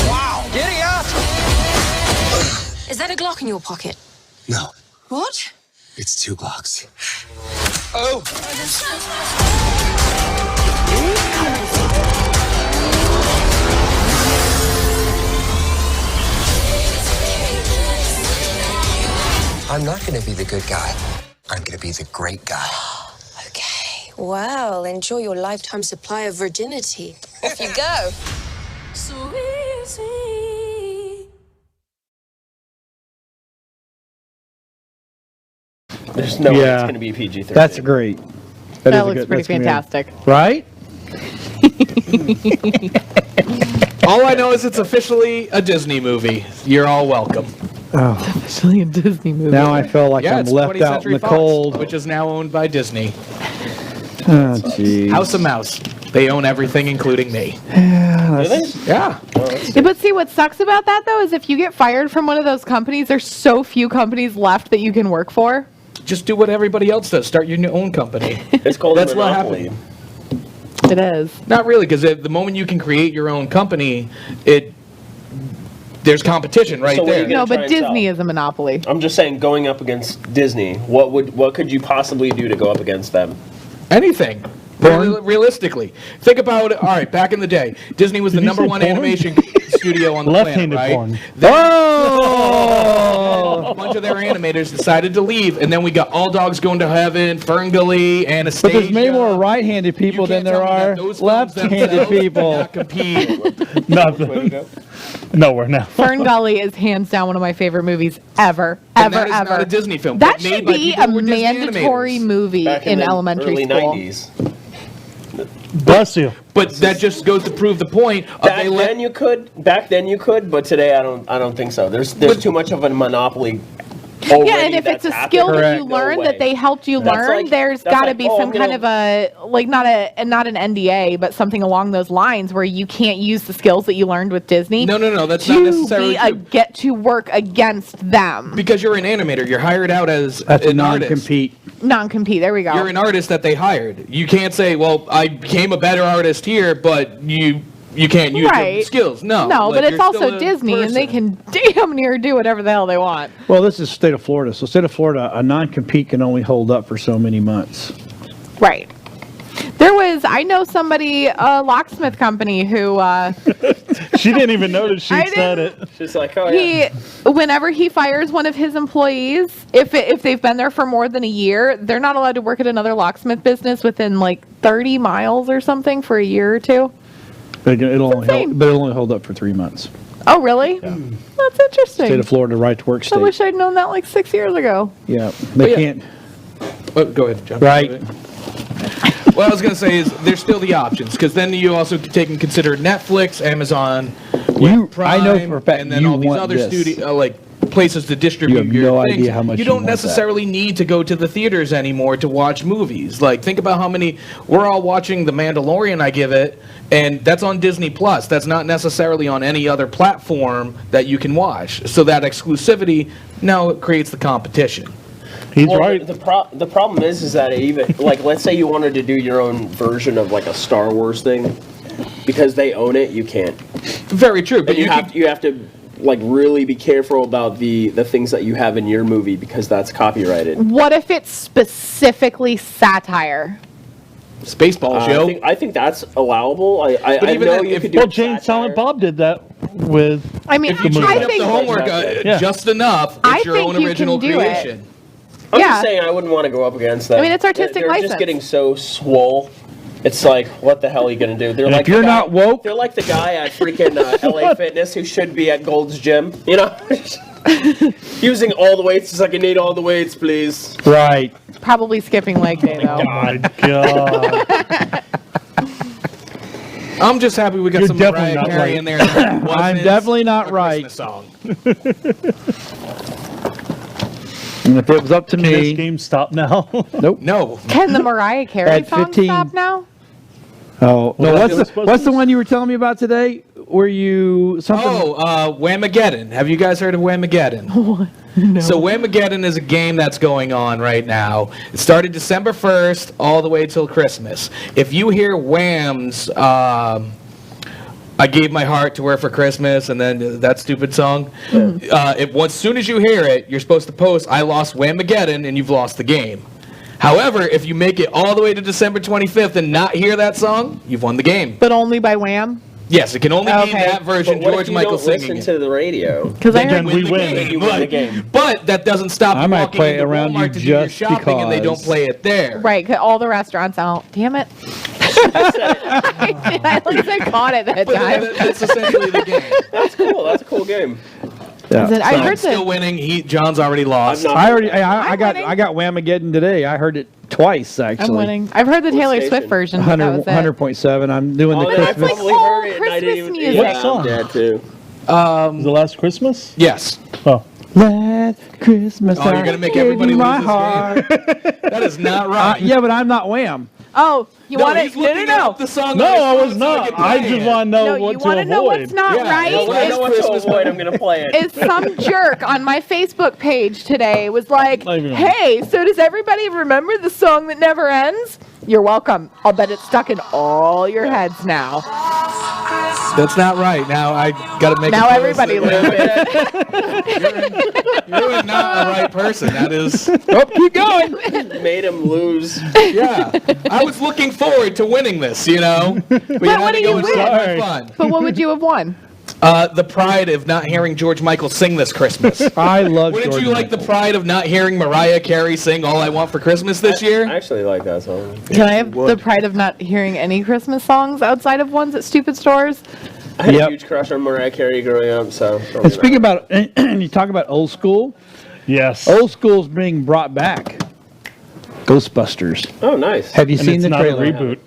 Wow! Giddy up! Is that a Glock in your pocket? No, What? it's 2 Glocks. Oh! I'm not going to be the good guy. I'm going to be the great guy. Okay. Well, enjoy your lifetime supply of virginity. Off you go. So easy. There's no way Yeah. it's going to be PG-13. That's great. That is a looks pretty that's gonna be a- fantastic. Right? All I know is it's officially a Disney movie. You're all welcome. Oh, Officially a Disney movie. now I feel like Yeah, I'm it's left 20th out in Century the Fox, cold. which is now owned by Disney. Oh, jeez. House of Mouse. They own everything, including me. Yeah, Do they? Yeah. Yeah, but see, what sucks about that though is if you get fired from one of those companies, there's so few companies left that you can work for. Just do what everybody else does. Start your own company. It's called That's a what monopoly. happened. It is. Not really, because the moment you can create your own company, there's competition right So what are you there. gonna No, try but and Disney sell? is a monopoly. I'm just saying, going up against Disney, what could you possibly do to go up against them? Anything. Realistically, think about it. All right, back in the day, Disney was the Did you number say one porn? animation studio on the Left-handed planet, right? porn. Oh! A bunch of their animators decided to leave, and then we got All Dogs Going to Heaven, Ferngully, Anastasia. But there's many more right-handed people than there are left-handed people. Compete. Nothing. Nowhere now. Ferngully is hands down one of my favorite movies ever, And ever, that is ever. not a Disney film. That but made should by be people a who were Disney mandatory animators. movie Back in the elementary early school. 90s. Bless you. But that just goes to prove the point. Of Back then you could, but today I don't think so. There's too much of a monopoly. Yeah, and if it's a skill that you learn that they helped you That's learn, like- there's that's got to like, be oh, some I'm kind of a not an NDA, but something along those lines where you can't use the skills that you learned with Disney. No, that's to not necessarily be true. get to work against them. Because you're an animator, you're hired out as That's a an artist. non-compete. Non-compete. There we go. You're an artist that they hired. You can't say, "Well, I became a better artist here," but you can't use your Right. skills. No, No, like, but it's you're still also a Disney, and they person. can damn near do whatever the hell they want. Well, this is the state of Florida. So, state of Florida, a non-compete can only hold up for so many months. Right. I know somebody, a locksmith company who, She didn't even notice she I said it. She's like, oh yeah. whenever he fires one of his employees, if they've been there for more than a year, they're not allowed to work at another locksmith business within like 30 miles or something for a year or two. But it'll only insane. hold up for 3 months. Oh, really? That's interesting. State of Florida, right to work I state. wish I'd known that like 6 years ago. Yeah, they yeah. can't. Oh, go ahead, John. Right. What I was going to say is there's still the options, because then you also take and consider Netflix, Amazon, Prime, I know for a fact and then you all these want other this. places to distribute You have your no things. idea how much you you don't want that. necessarily need to go to the theaters anymore to watch movies. Like, think about how many we're all watching The Mandalorian, I give it, and that's on Disney Plus. That's not necessarily on any other platform that you can watch. So that exclusivity now it creates the competition. He's Well, right. The problem is that even like, let's say you wanted to do your own version of like a Star Wars thing, because they own it, you can't. Very true, but And you have to like really be careful about the things that you have in your movie, because that's copyrighted. What if it's specifically satire? Spaceballs, yo. I think that's allowable. I even know then, you if- could do Well, Jane Silent Bob did that with. I mean, If you The change movie. up the homework Yeah. just enough, it's I your think own you can original do it. creation. I'm Yeah. just saying I wouldn't want to go up against them. I mean, it's artistic They're license. just getting so swole. It's like, what the hell are you gonna do? They're And like if you're the guy- not woke- they're like the guy at freaking LA Fitness who should be at Gold's Gym. You know, using all the weights. It's like, I need all the weights, please. Right. Probably skipping leg day though. My God. I'm just happy we got You're some definitely Mariah not Carey right. in there. that wasn't I'm definitely not a right. Christmas song. And if it was up to Can this me, game stop now? nope. No. Can the Mariah Carey At song 15. stop now? Oh, no, Was that what's the one you were telling me about today? Where you something? Whamageddon. Have you guys heard of Whamageddon? No. So Whamageddon is a game that's going on right now. It started December 1st all the way till Christmas. If you hear Wham's I Gave My Heart to Her for Christmas, and then that stupid song, as soon as you hear it, you're supposed to post, I lost Whamageddon, and you've lost the game. However, if you make it all the way to December 25th and not hear that song, you've won the game. But only by Wham? Yes, it can only be Okay. that version. But what George if you Michael don't singing listen it. to the radio? Because I heard Then we win. Then you win the game. But that doesn't stop I you might walking play into around you Walmart to do your just shopping and they don't because. play it there. right, 'cause all the restaurants out. Damn it. At least I caught it that But time. that's essentially the game. That's cool. That's a cool game. Yeah. Is it- I I'm heard still that. winning. John's already lost. I'm not- I got winning. I got Whamageddon today. I heard it twice actually. I'm winning. I've heard the Taylor station? Swift version. But that was it. 100.7. I'm doing Oh, the then I Christmas. probably Like, heard it and I didn't Christmas even. music. Yeah, What song? I'm dead too. Was it last Christmas? Yes. Oh. Last Christmas. Oh, you're gonna make I gave everybody you my lose this heart. That is not right. Yeah, but I'm not Wham. Oh, you No, want he's it? No, no, looking no. up the song. No, that I was supposed not. to I play just it. want to know No, what you to want to know avoid. what's not Yeah, right? no, When I know what to Christmas avoid, I'm gonna play it. Is some jerk on my Facebook page today was like, Not even- hey, so does everybody remember the song that never ends? You're welcome. I'll bet it's stuck in all your heads now. That's not right. Now I gotta make. Now a post everybody that- You're not a right person. That is. Oh, keep going. Made him lose. Yeah. I was looking forward to winning this, you know. But you had what to do go you with win? something fun. But what would you have won? The pride of not hearing George Michael sing this Christmas. I love Wouldn't George you like the pride of not hearing Mariah Carey sing All I Want for Christmas this I year? actually like that song. Can I have the pride of not hearing any Christmas songs outside of ones at stupid stores? I had Yep. a huge crush on Mariah Carey growing up, so. And speaking about, you talk about old school. Yes. Old school's being brought back. Ghostbusters. Oh, nice. Have you And seen it's the not a trailer? reboot.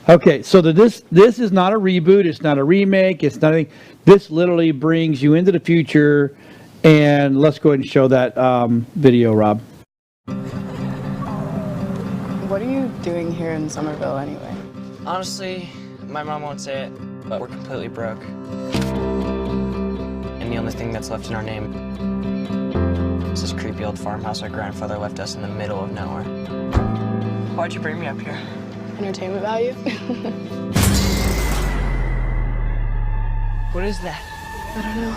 Okay, so this is not a reboot. It's not a remake. It's nothing. This literally brings you into the future. And let's go ahead and show that video, Rob. What are you doing here in Somerville anyway? Honestly, my mom won't say it, but we're completely broke. And the only thing that's left in our name is this creepy old farmhouse our grandfather left us in the middle of nowhere. Why'd you bring me up here? Entertainment value? What is that? I don't know.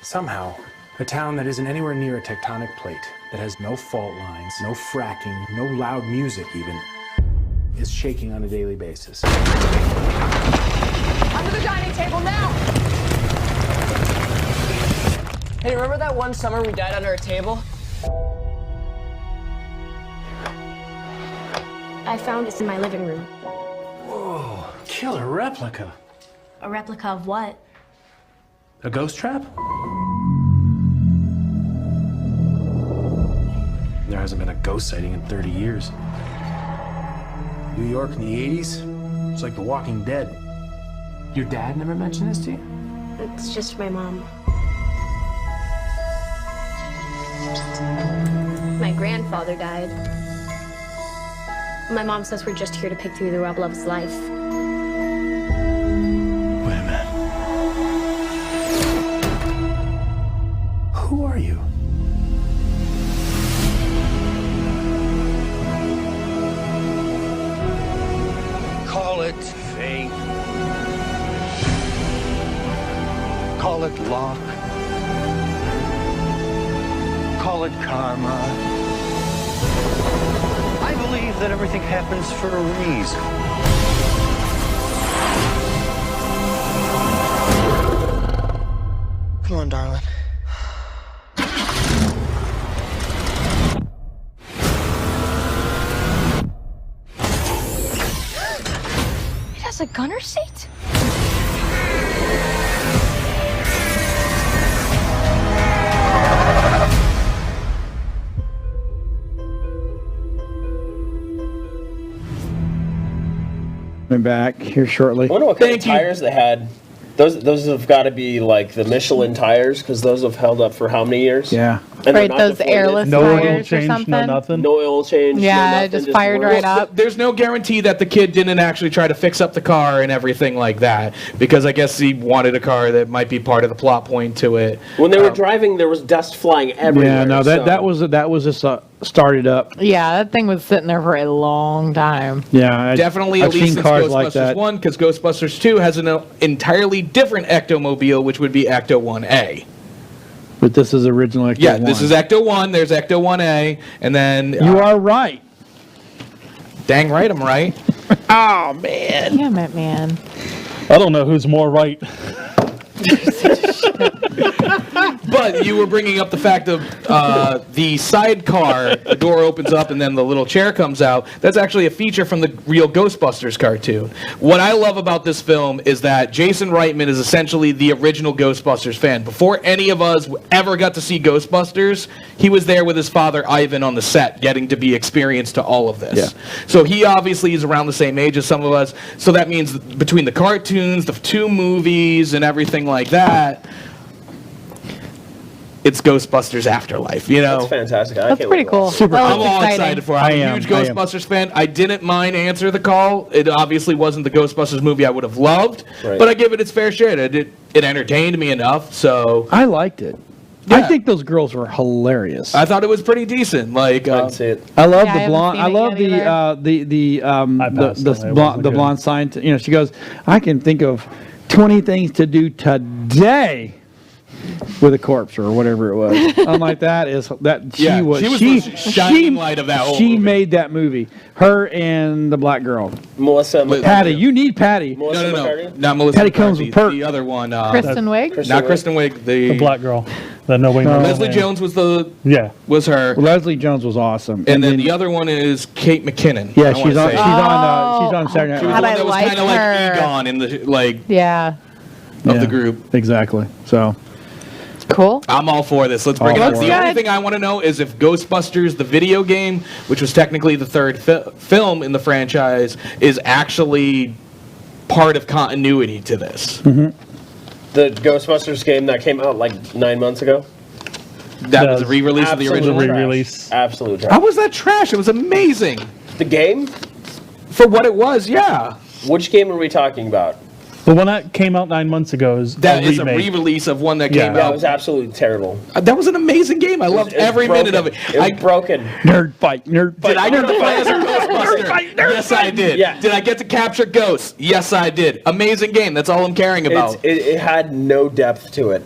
Somehow, a town that isn't anywhere near a tectonic plate, that has no fault lines, no fracking, no loud music even, is shaking on a daily basis. Under the dining table now! Hey, remember that one summer we died under a table? I found this in my living room. Whoa, killer replica. A replica of what? A ghost trap? There hasn't been a ghost sighting in 30 years. New York in the 80s? It's like The Walking Dead. Your dad never mentioned this to you? It's just my mom. My grandfather died. My mom says we're just here to pick through the rubble of his life. Wait a minute. Who are you? Call it fate. Call it luck. Call it karma. I believe that everything happens for a reason. Come on, darling. It has a gunner seat? Coming back here shortly. I wonder what kind of tires they had. Those have got to be like the Michelin tires, because those have held up for how many years? Yeah. And they're Right, not those deflated. airless No oil tires or change, no something. nothing. No oil change. Yeah, no it nothing, just fired works. right up. There's no guarantee that the kid didn't actually try to fix up the car and everything like that, because I guess he wanted a car that might be part of the plot point to it. When they were driving, there was dust flying everywhere. Yeah, no, so- that was just started up. Yeah, that thing was sitting there for a long time. Yeah, Definitely I've at least seen since cars Ghostbusters like that. 1, because Ghostbusters 2 has an entirely different Ectomobile, which would be Ecto 1A. But this is original. Ecto Yeah, 1. this is Ecto 1, there's Ecto 1A, and then... You are right. Dang right, I'm right. Oh, man. Damn it, man. I don't know who's more right. But you were bringing up the fact of the sidecar, the door opens up and then the little chair comes out. That's actually a feature from the real Ghostbusters cartoon. What I love about this film is that Jason Reitman is essentially the original Ghostbusters fan. Before any of us ever got to see Ghostbusters, he was there with his father Ivan on the set, getting to be experienced to all of this. Yeah. So he obviously is around the same age as some of us. So that means between the cartoons, the 2 movies, and everything like that, it's Ghostbusters Afterlife, you know? That's fantastic. I That's can't pretty wait to cool. watch it. Super That cool. I'm looks all exciting. excited for it. I'm I a am, huge I am. Ghostbusters fan. I didn't mind answer the call. It obviously wasn't the Ghostbusters movie I would have loved, Right. but I give it its fair share. It entertained me enough, so I liked it. Yeah. I think those girls were hilarious. I thought it was pretty decent. Like, I didn't see it. I love Yeah, I the haven't blonde. seen I it love yet the blonde scientist. You know, she goes, "I can think of 20 things to do today with a corpse or whatever it was." I'm like, that is that she Yeah, was she was the shining light of that whole She movie. made that movie. Her and the black girl, Melissa Patty. You need Patty. Melissa no, McCarthy? not Melissa Patty comes McCarthy, with perk. the other one. Kristen Wiig? Not Kristen Wiig. The black girl. That nobody No. knows. Leslie her name. Jones was her. Leslie Jones was awesome. And then the other one is Kate McKinnon. Yeah, I she's wanna on. say. She's on Saturday Night She was Live. the one God, that was I kind of like like her. Egon in the like Yeah. of Yeah, the group. Exactly. So Cool. I'm all for this. Let's bring it All up. for The it. only thing I want to know is if Ghostbusters, the video game, which was technically the third film in the franchise, is actually part of continuity to this. The Ghostbusters game that came out like 9 months ago. That was a re-release of the Absolute original. trash. re-release. Absolute How trash. was that trash? It was amazing. The game? For what it was, yeah. Which game are we talking about? The one that came out 9 months ago is That a is a remake. re-release of one that Yeah. came Yeah, it out. was absolutely terrible. That was an amazing game. I loved It was every minute of it. broken. It was broken. nerd fight. Did I get to play as a Ghostbuster? Yes, I did. Yeah. Did I get to capture ghosts? Yes, I did. Amazing game. That's all I'm caring about. It had no depth to it.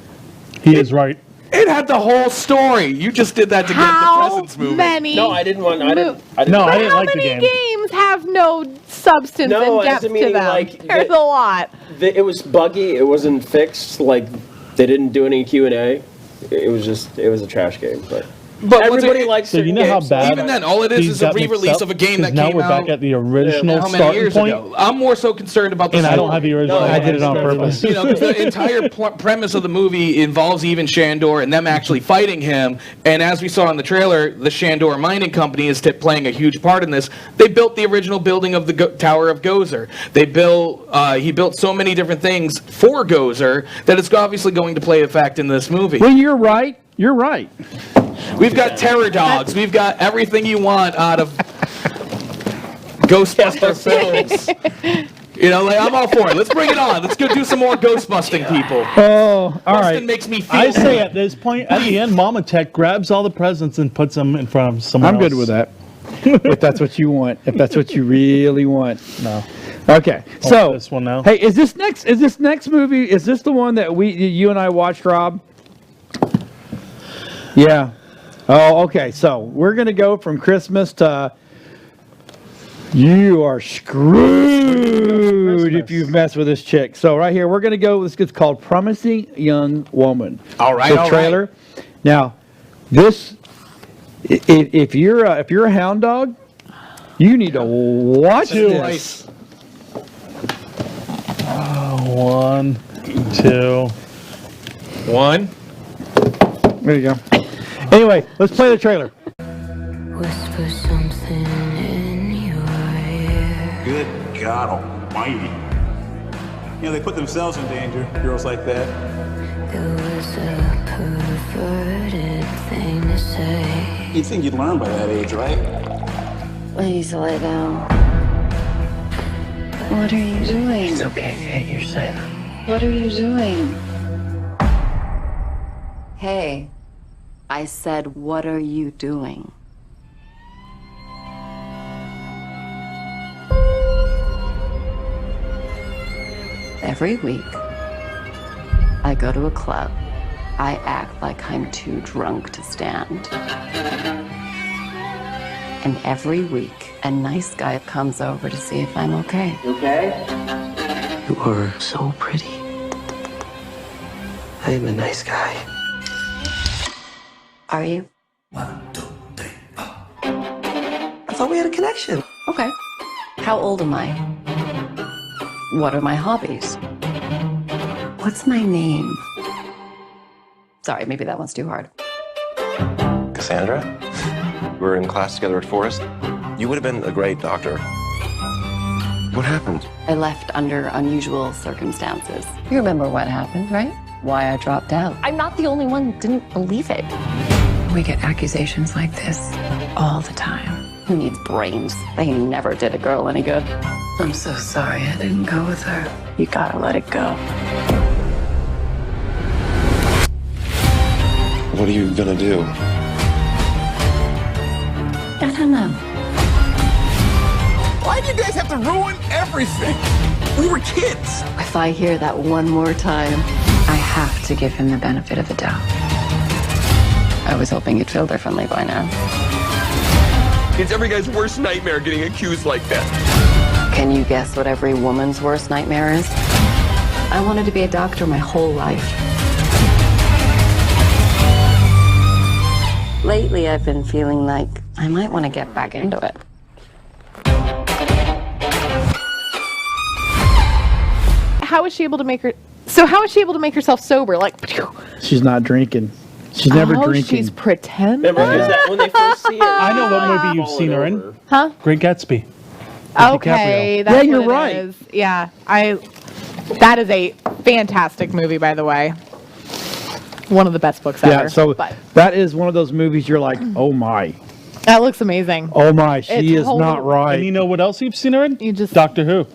He is right. It had the whole story. You just did that to get the How Presents movie. many? No, I didn't want. I didn't. No, I But didn't how like the many game. games have no substance No, and as depth a meaning, to them? like, There's a lot. It was buggy. It wasn't fixed. Like they didn't do any Q&A. It was a trash game. But everybody likes. So you know how bad. Even then, all it is these a got mixed re-release up? of a game that 'Cause now came we're out. back at the original How many starting years point. ago? I'm more so concerned about the And I story. don't have the original. I did it on purpose. You know, 'cause the entire premise of the movie involves even Shandor and them actually fighting him. And as we saw in the trailer, the Shandor Mining Company is playing a huge part in this. They built the original building of the Tower of Gozer. He built so many different things for Gozer that it's obviously going to play a fact in this movie. Well, you're right. You're right. We've got terror dogs. We've got everything you want out of Ghostbuster films. You know, like, I'm all for it. Let's bring it on. Let's go do some more Ghostbusting people. Oh, all Busting right. makes me feel I say good. at this point, at the end, Mama Tech grabs all the presents and puts them in front of someone I'm else. good with that. If that's what you want. If that's what you really want. No. Okay. So this one now. Hey, is this next movie? Is this the one that you and I watched, Rob? Yeah. Oh, okay. So we're gonna go from Christmas to you are screwed if you've messed with this chick. So right here, we're gonna go. This gets called "Promising Young Woman." All right. The all trailer. right. Now, this if you're a hound dog, you need to watch this. One, two. One. There you go. Anyway, let's play the trailer. Whisper something in your ear. Good God. mighty. You know, they put themselves in danger, girls like that. It was a perverted thing to say. You'd think you'd learn by that age, right? Please lay down. What are you doing? It's okay, hey, you're safe. What are you doing? Hey, I said, what are you doing? Every week, I go to a club. I act like I'm too drunk to stand. And every week, a nice guy comes over to see if I'm okay. You okay? You are so pretty. I am a nice guy. Are you? I thought we had a connection. Okay. How old am I? What are my hobbies? What's my name? Sorry, maybe that one's too hard. Cassandra? We were in class together at Forest. You would have been a great doctor. What happened? I left under unusual circumstances. You remember what happened, right? Why I dropped out. I'm not the only one who didn't believe it. We get accusations like this all the time. Who needs brains? They never did a girl any good. I'm so sorry I didn't go with her. You gotta let it go. What are you gonna do? I don't know. Why do you guys have to ruin everything? We were kids. If I hear that one more time, I have to give him the benefit of the doubt. I was hoping you'd feel differently by now. It's every guy's worst nightmare getting accused like that. Can you guess what every woman's worst nightmare is? I wanted to be a doctor my whole life. Lately, I've been feeling like I might want to get back into it. How is she able to make her? So how is she able to make herself sober? Like, She's not drinking. She's never drinking. She's pretending. Remember, is that when they first see her? I know what movie you've seen her in. Huh? Great Gatsby. Okay, DiCaprio. that's Yeah, you're what it right. is. Yeah, that is a fantastic movie, by the way. One of the best books ever. Yeah, so but that is one of those movies you're like, oh my. that looks amazing. Oh my, she It's is totally- not right. And you know what else you've seen her in? You just Doctor Who.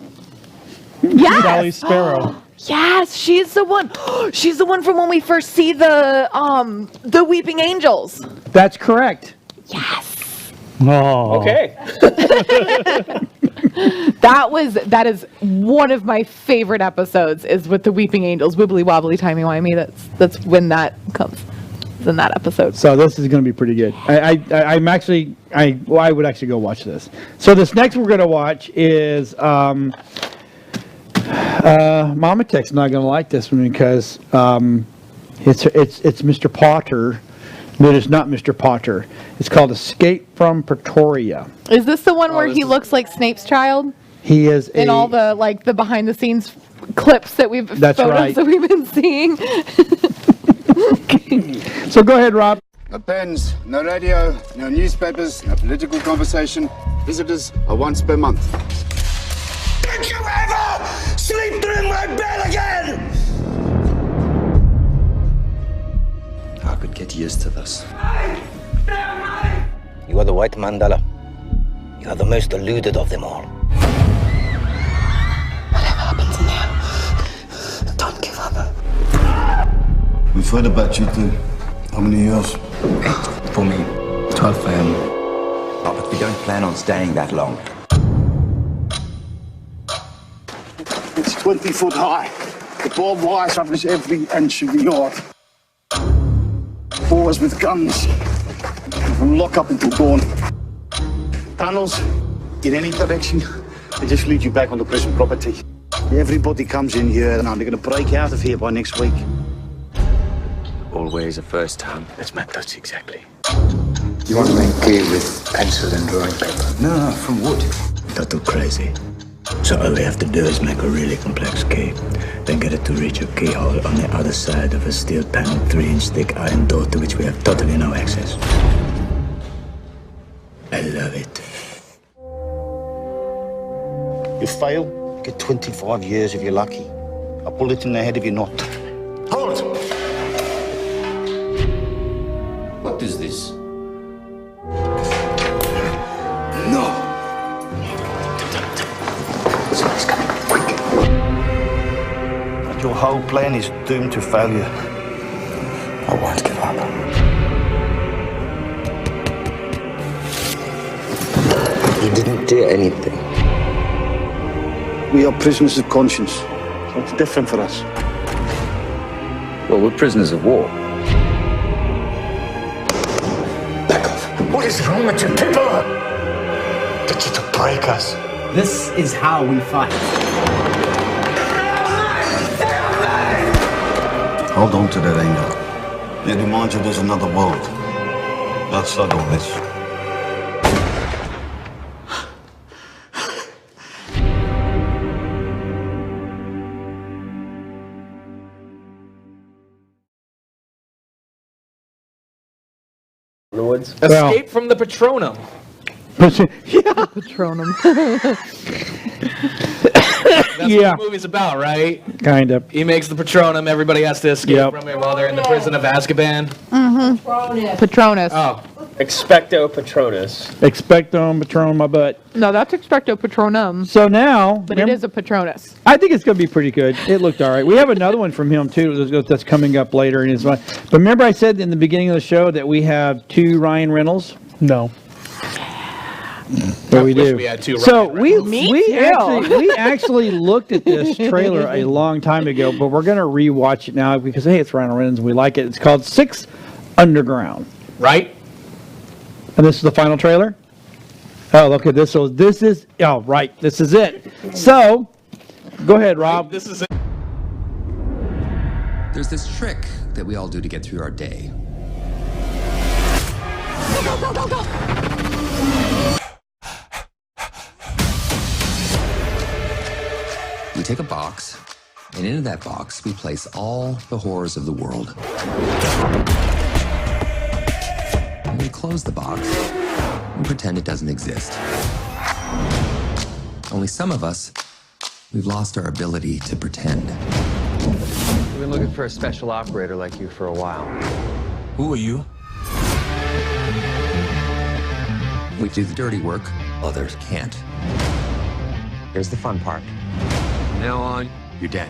yes, Sally Sparrow. yes, she's the one. She's the one from when we first see the Weeping Angels. That's correct. Yes. Oh. Okay. That is one of my favorite episodes is with the Weeping Angels, wibbly wobbly timey wimey. That's when that comes. It's in that episode. So this is going to be pretty good. I would actually go watch this. So this next we're going to watch is Mama Tech's not going to like this one because it's Mr. Potter, but it's not Mr. Potter. It's called Escape from Pretoria. Is this the one where he looks like Snape's child? He is In all the the behind the scenes clips that That's photos right. that we've been seeing. So go ahead, Rob. No pens, no radio, no newspapers, no political conversation. Visitors are once per month. Did you ever sleep through my bed again? I could get used to this. You are the white Mandela. You are the most deluded of them all. Whatever happens in there, don't give up. We've heard about you too. How many years? For me, 12 family. Oh, but we don't plan on staying that long. It's 20 foot high. The barbed wire covers every inch of the yard. Boys with guns. From lock up until dawn. Tunnels in any direction. They just lead you back onto prison property. Everybody comes in here and they're going to break out of here by next week. Always a first time. That's my touch exactly. You want to make gear with pencil and drawing paper? No, from wood. Not too crazy. So all we have to do is make a really complex key, then get it to reach a keyhole on the other side of a steel panel 3-inch thick iron door to which we have totally no access. I love it. You fail, Get 25 years if you're lucky. A bullet in the head if you're not. Hold! What is this? No! Somebody's coming, quick! Your whole plan is doomed to failure. I won't give up. You didn't do anything. We are prisoners of conscience. It's different for us. Well, we're prisoners of war. Back off. What is wrong with you people? Get you to break us. This is how we fight. Hold on to that anger. It reminds you there's another world outside all this. In the woods. Escape from the Patronum. Yeah. Patronum. That's what the movie's about, right? Kind of. He makes the Patronum. Everybody has to escape from it while they're in the prison of Azkaban. Mm-hmm. Patronus. Oh. Expecto Patronus. Expecto Patronum, my butt. No, that's Expecto Patronum. So now, But it is a Patronus. I think it's going to be pretty good. It looked all right. We have another one from him too that's coming up later in his one. But remember, I said in the beginning of the show that we have 2 Ryan Reynolds. No. But we do. We had 2 So Ryan we actually looked at this trailer a long time ago, but we're going to rewatch it now because hey, it's Ryan Reynolds and we like it. It's called 6 Underground. Right. And this is the final trailer? Oh, okay. This is right. This is it. So, go ahead, Rob. This is it. There's this trick that we all do to get through our day. Go, go, go, go! We take a box, and into that box, we place all the horrors of the world. And we close the box and pretend it doesn't exist. Only some of us, we've lost our ability to pretend. We've been looking for a special operator like you for a while. Who are you? We do the dirty work, others can't. Here's the fun part. From now on, you're dead.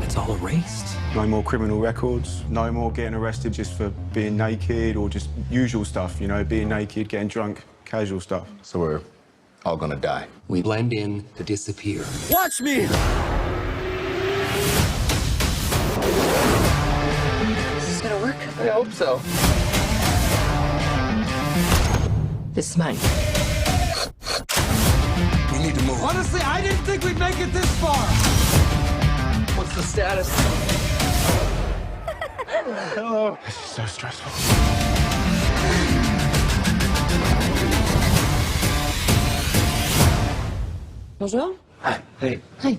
It's all erased. No more criminal records, no more getting arrested just for being naked or just usual stuff, you know, being naked, getting drunk, casual stuff. So we're all gonna die. We blend in to disappear. Watch me! Is this gonna work? I hope so. This is mine. We need to move. Honestly, I didn't think we'd make it this far. What's the status? Hello. This is so stressful. Bonjour. Hi. Hey. Hi.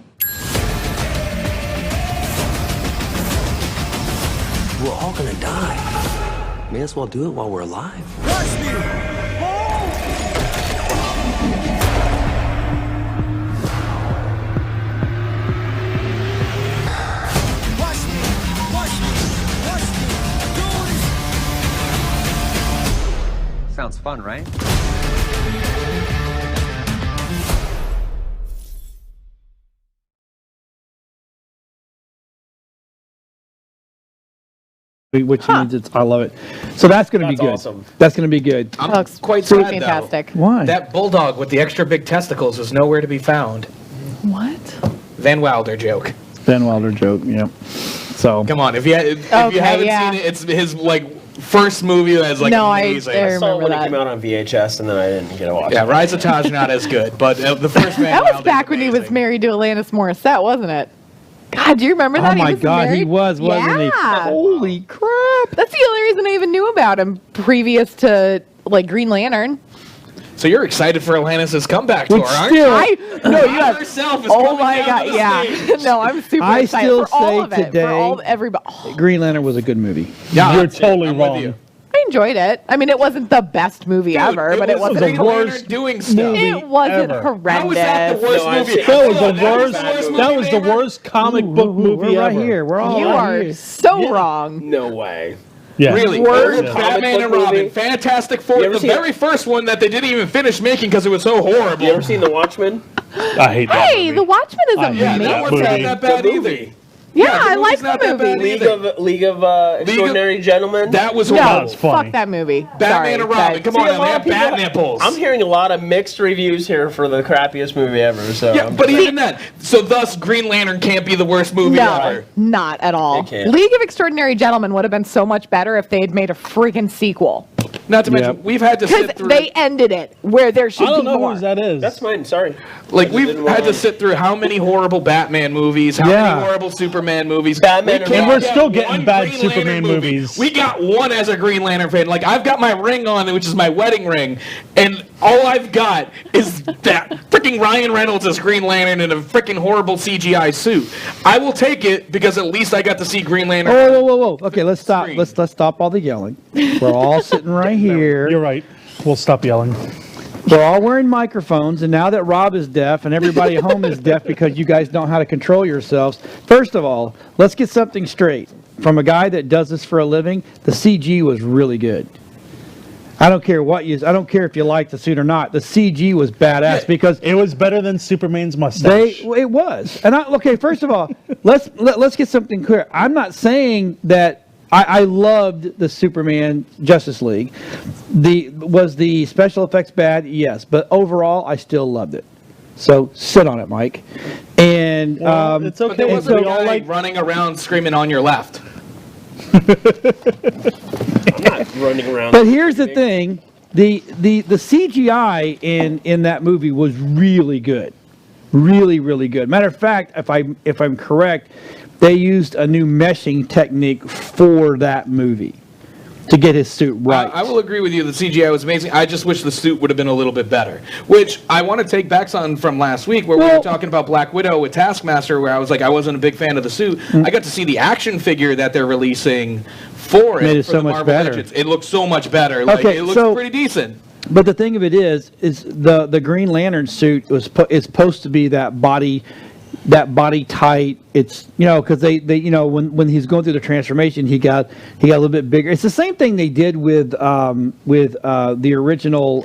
We're all gonna die. May as well do it while we're alive. Watch me! Sounds fun, right? Which means it's, I love it. So that's going to be good. Awesome. That's going to be good. I'm quite pretty sad, fantastic. though. Why? That bulldog with the extra big testicles is nowhere to be found. What? Van Wilder joke. Ben Wilder joke, yeah. So Come on, if you haven't seen it, it's his first movie that's amazing. I saw it when it came out on VHS, and then I didn't get to watch it. Yeah, Rise of Taj not as good, but the first Van That was Wilder. back when he was married to Alanis Morissette, wasn't it? God, do you remember that? oh my was God, married? he was, wasn't he? Yeah. Holy crap. That's the only reason I even knew about him previous to Green Lantern. So you're excited for Alanis' comeback tour, aren't you? No, you have. herself is Oh coming my down God, to the yeah. stage. No, I'm super I excited still for all say of it. today, For all everybody. Green Lantern was a good movie. Yeah, You're totally I'm with wrong. you. I enjoyed it. I mean, it wasn't the best movie ever, but it wasn't Green Lantern doing stuff. It wasn't horrendous. How was that the worst movie? That was the worst. That was the worst comic book movie We're right ever. here. We're all You right are here. so wrong. No way. Yeah. Really? Worst Batman comic and book Robin, movie? Fantastic Four, You ever the seen very first one that they didn't even finish making because it was so horrible. You ever seen The Watchmen? I hate that Hey, movie. The Watchmen is I hate amazing. that That one's not movie. that bad The either. movie. Yeah, I the like movie's not the that bad movie. either. League of Extraordinary Gentlemen. That was No, horrible. funny. fuck that movie. Batman Sorry, and Robin, but- come See, on, a they lot have of people- bat nipples. I'm hearing a lot of mixed reviews here for the crappiest movie ever. So Yeah, I'm but just even that. So thus, Green Lantern can't be the worst movie No, ever. not at all. It can't. League of Extraordinary Gentlemen would have been so much better if they had made a freaking sequel. Not to mention, we've had to Because sit through. they ended it where there should I don't be know more. who that is. That's mine. Sorry. Like, I just we've didn't had want- to sit through how many horrible Batman movies, how Yeah. many horrible Superman movies. Batman We and can't we're get still getting one bad Green Lantern Superman movie. movies. We got one as a Green Lantern fan. Like, I've got my ring on, which is my wedding ring, and all I've got is that freaking Ryan Reynolds as Green Lantern in a freaking horrible CGI suit. I will take it because at least I got to see Green Lantern. Oh, whoa. Okay, let's stop. Let's stop all the yelling. We're all sitting right here. You're right. We'll stop yelling. We're all wearing microphones, and now that Rob is deaf and everybody at home is deaf because you guys don't know how to control yourselves, first of all, let's get something straight. From a guy that does this for a living, the CG was really good. I don't care I don't care if you like the suit or not. The CG was badass because it was better than Superman's mustache. it was. And okay, first of all, let's get something clear. I'm not saying that I loved the Superman Justice League. Was the special effects bad? Yes, but overall, I still loved it. So sit on it, Mike. And it's okay. But there wasn't so- a guy running around screaming on your left. I'm not running around. But here's the thing: the CGI in that movie was really good, really good. Matter of fact, if I'm correct, they used a new meshing technique for that movie to get his suit right. I will agree with you. The CGI was amazing. I just wish the suit would have been a little bit better. Which I want to take back on from last week where we were talking about Black Widow with Taskmaster, where I was like, I wasn't a big fan of the suit. I got to see the action figure that they're releasing for Made it for so the much Marvel better. Legends. It looks so much better. Like, Okay, it looks so- pretty decent. But the thing of it is the Green Lantern suit is supposed to be that body tight. It's because they when he's going through the transformation, he got a little bit bigger. It's the same thing they did with the original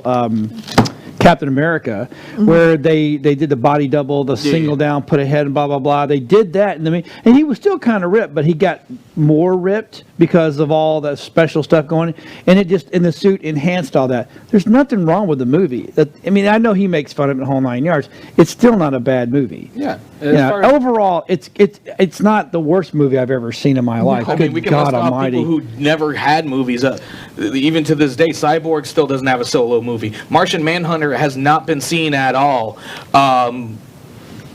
Captain America, where they did the body double, the single down, put a head, and blah blah blah. They did that, and he was still kind of ripped, but he got more ripped because of all the special stuff going, and it just in the suit enhanced all that. There's nothing wrong with the movie. I know he makes fun of it the whole 9 yards. It's still not a bad movie. Yeah. Overall, it's not the worst movie I've ever seen in my life. I mean, Good we can God list off Almighty! people who never had movies. Even to this day, Cyborg still doesn't have a solo movie. Martian Manhunter has not been seen at all.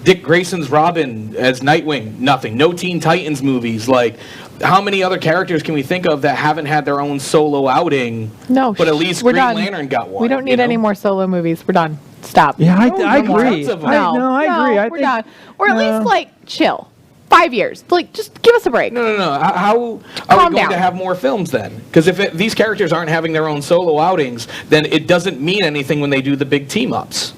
Dick Grayson's Robin as Nightwing, nothing. No Teen Titans movies. Like, how many other characters can we think of that haven't had their own solo outing? No, but at least we're Green done. Lantern got one. We don't need any more solo movies. We're done. Stop. Yeah, I agree. tons of them. I agree. I we're think, done. Or at least chill. 5 years. Just give us a break. No. How are Calm we going down. to have more films then? Because if these characters aren't having their own solo outings, then it doesn't mean anything when they do the big team ups.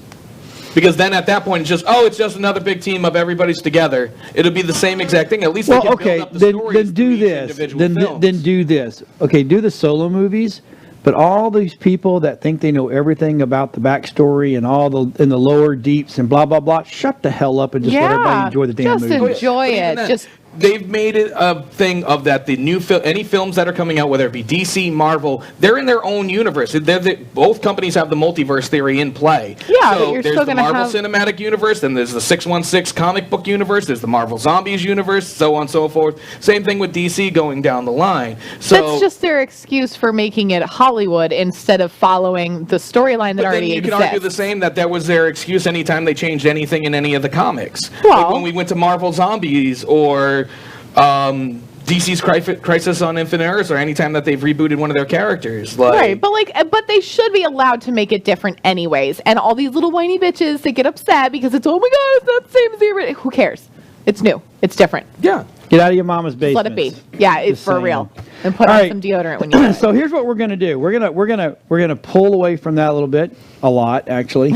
Because then at that point it's just another big team of everybody's together. It'll be the same exact thing. At least they can build up the stories then do through each this. individual film. Then do this. Okay, do the solo movies, but all these people that think they know everything about the backstory and in the lower deeps and blah blah blah, shut the hell up and just let everybody enjoy the damn just movie. enjoy it. They've made it a thing of that the new any films that are coming out, whether it be DC, Marvel, they're in their own universe. Both companies have the multiverse theory in play. Yeah, but so you're there's still the gonna Marvel have- Cinematic Universe, then there's the 616 comic book universe, there's the Marvel Zombies universe, so on and so forth. Same thing with DC going down the line. So That's just their excuse for making it Hollywood instead of following the storyline that But then already you exists. can argue the same, that was their excuse anytime they changed anything in any of the comics. Well- Like when we went to Marvel Zombies or DC's Crisis on Infinite Earths, or anytime that they've rebooted one of their characters. Right, but they should be allowed to make it different anyways. And all these little whiny bitches, they get upset because it's, oh my god, it's not the same as the original. Who cares? It's new. It's different. Yeah. Get out of your mama's Just basement. let it be. Yeah, it's Just for saying. real. And put All on right. some deodorant when you do it. So here's what we're gonna do. We're gonna pull away from that a little bit, a lot actually.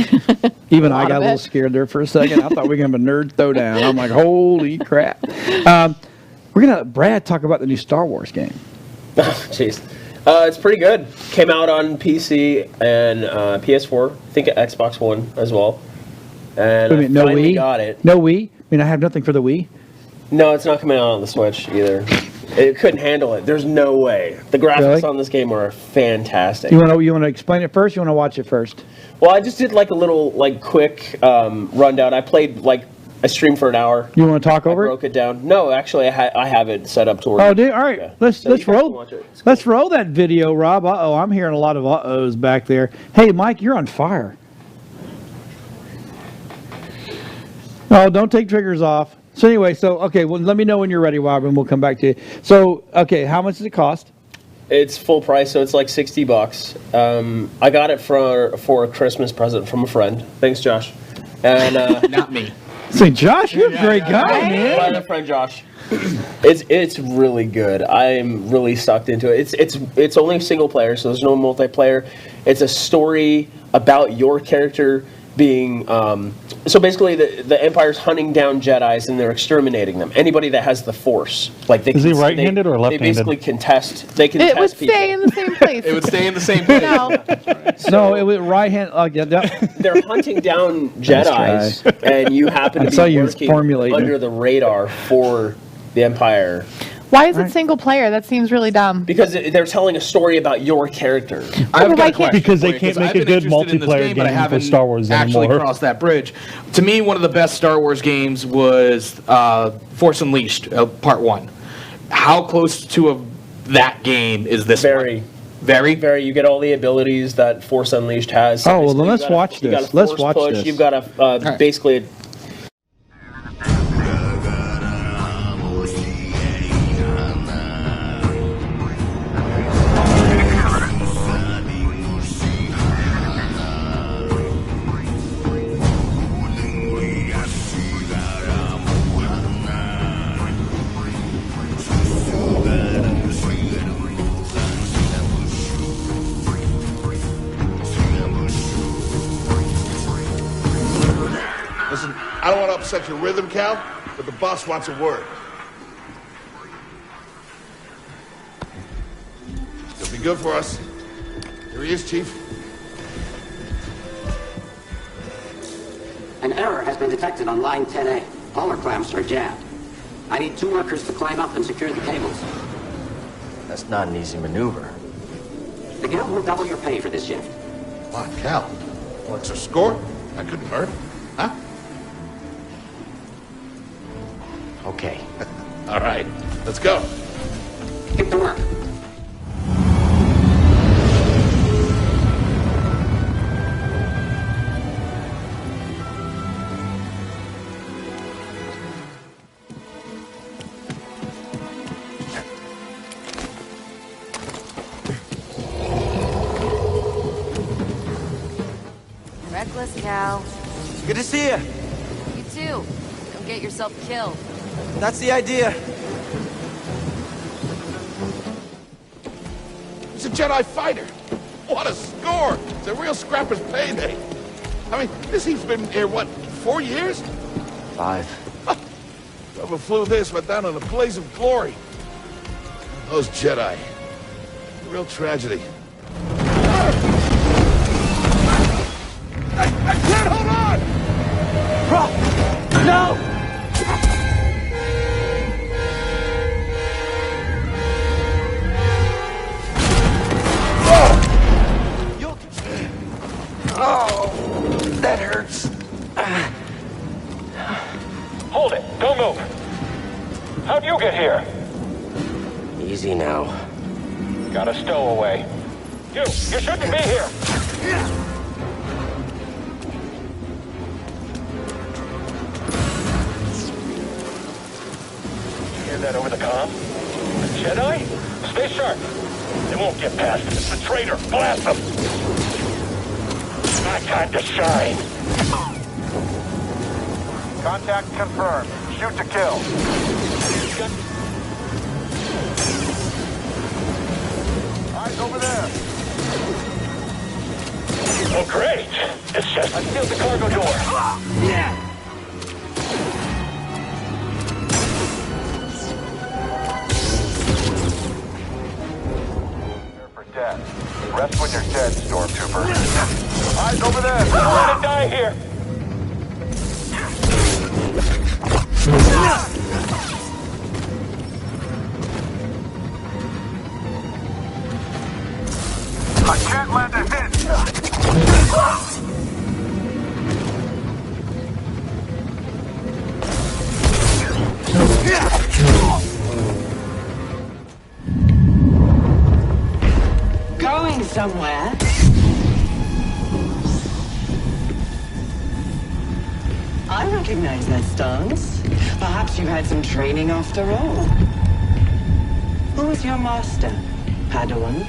Even I got a little scared there for a second. I thought we were gonna have a nerd throwdown. I'm like, holy crap. We're gonna let Brad talk about the new Star Wars game. Jeez. It's pretty good. Came out on PC and PS4. I think Xbox One as well. And Wait a minute, I finally got it. No Wii? I mean, I have nothing for the Wii. No, it's not coming out on the Switch either. It couldn't handle it. There's no way. The graphics Really? on this game are fantastic. You wanna explain it first? You wanna watch it first? Well, I just did like a little quick rundown. I played I streamed for an hour. You want to talk over I broke it down. No, actually, I have it set up to where. Oh, dude. All right. Yeah. Let's So you guys can roll. watch it. Let's roll that video, Rob. Uh-oh, I'm hearing a lot of uh-ohs back there. Hey, Mike, you're on fire. Oh, don't take triggers off. So anyway, okay, well, let me know when you're ready, Rob, and we'll come back to you. So, okay, how much does it cost? It's full price, so it's like $60. I got it for a Christmas present from a friend. Thanks, Josh. And not me. Say, Josh, you're a great guy, man. My friend Josh. It's really good. I'm really sucked into it. It's only single player, so there's no multiplayer. It's a story about your character being so basically the Empire's hunting down Jedis and they're exterminating them. Anybody that has the Force, like they Is he right-handed or left-handed? They basically contest. They can It would test people. stay in the same place. It would stay in the same place. No. No, it was right hand. They're hunting down Nice Jedis, try. and you happen I to saw be you working formulating. under the radar for the Empire. Why is it single player? That seems really dumb. Because they're telling a story about your character. I've got a question Because they for you, can't make I've a been good interested in this multiplayer but I game for haven't Star Wars actually anymore. crossed that bridge. To me, one of the best Star Wars games was Force Unleashed, Part 1. How close to that game is this Very. one? Very? Very. You get all the abilities that Force Unleashed has. Oh, well, then basically let's watch you got this. a Let's force watch push, this. You've got a basically a Listen, I don't want to upset your rhythm, Cal, but the boss wants a word. It'll be good for us. Here he is, Chief. An error has been detected on line 10A. All our clamps are jammed. I need 2 workers to climb up and secure the cables. That's not an easy maneuver. The guild will double your pay for this shift. Come on, Cal. What's our score? That couldn't hurt. Huh? Okay. All right, let's go. Get to work. Reckless, Cal. Good to see you. You too. Don't get yourself killed. That's the idea. He's a Jedi fighter. What a score! It's a real scrapper's payday. I mean, this he's been here, what, 4 years? 5. Whoever flew this went down in a blaze of glory. Those Jedi. A real tragedy. I can't hold on! No! Oh, that hurts. Hold it. Don't move. How'd you get here? Easy now. Got a stowaway. You shouldn't be here. Hear that over the comm? A Jedi? Stay sharp. They won't get past us. It's a traitor. Blast them. My time to shine. Contact confirmed. Shoot to kill. Eyes over there. Oh, great. It's just... I sealed the cargo door. Yeah. Dead. Rest when you're dead, Stormtrooper. Eyes over there. Don't let it die here. I can't let it hit. Going somewhere? I recognize that stance. Perhaps you've had some training after all. Who was your master? Padawan?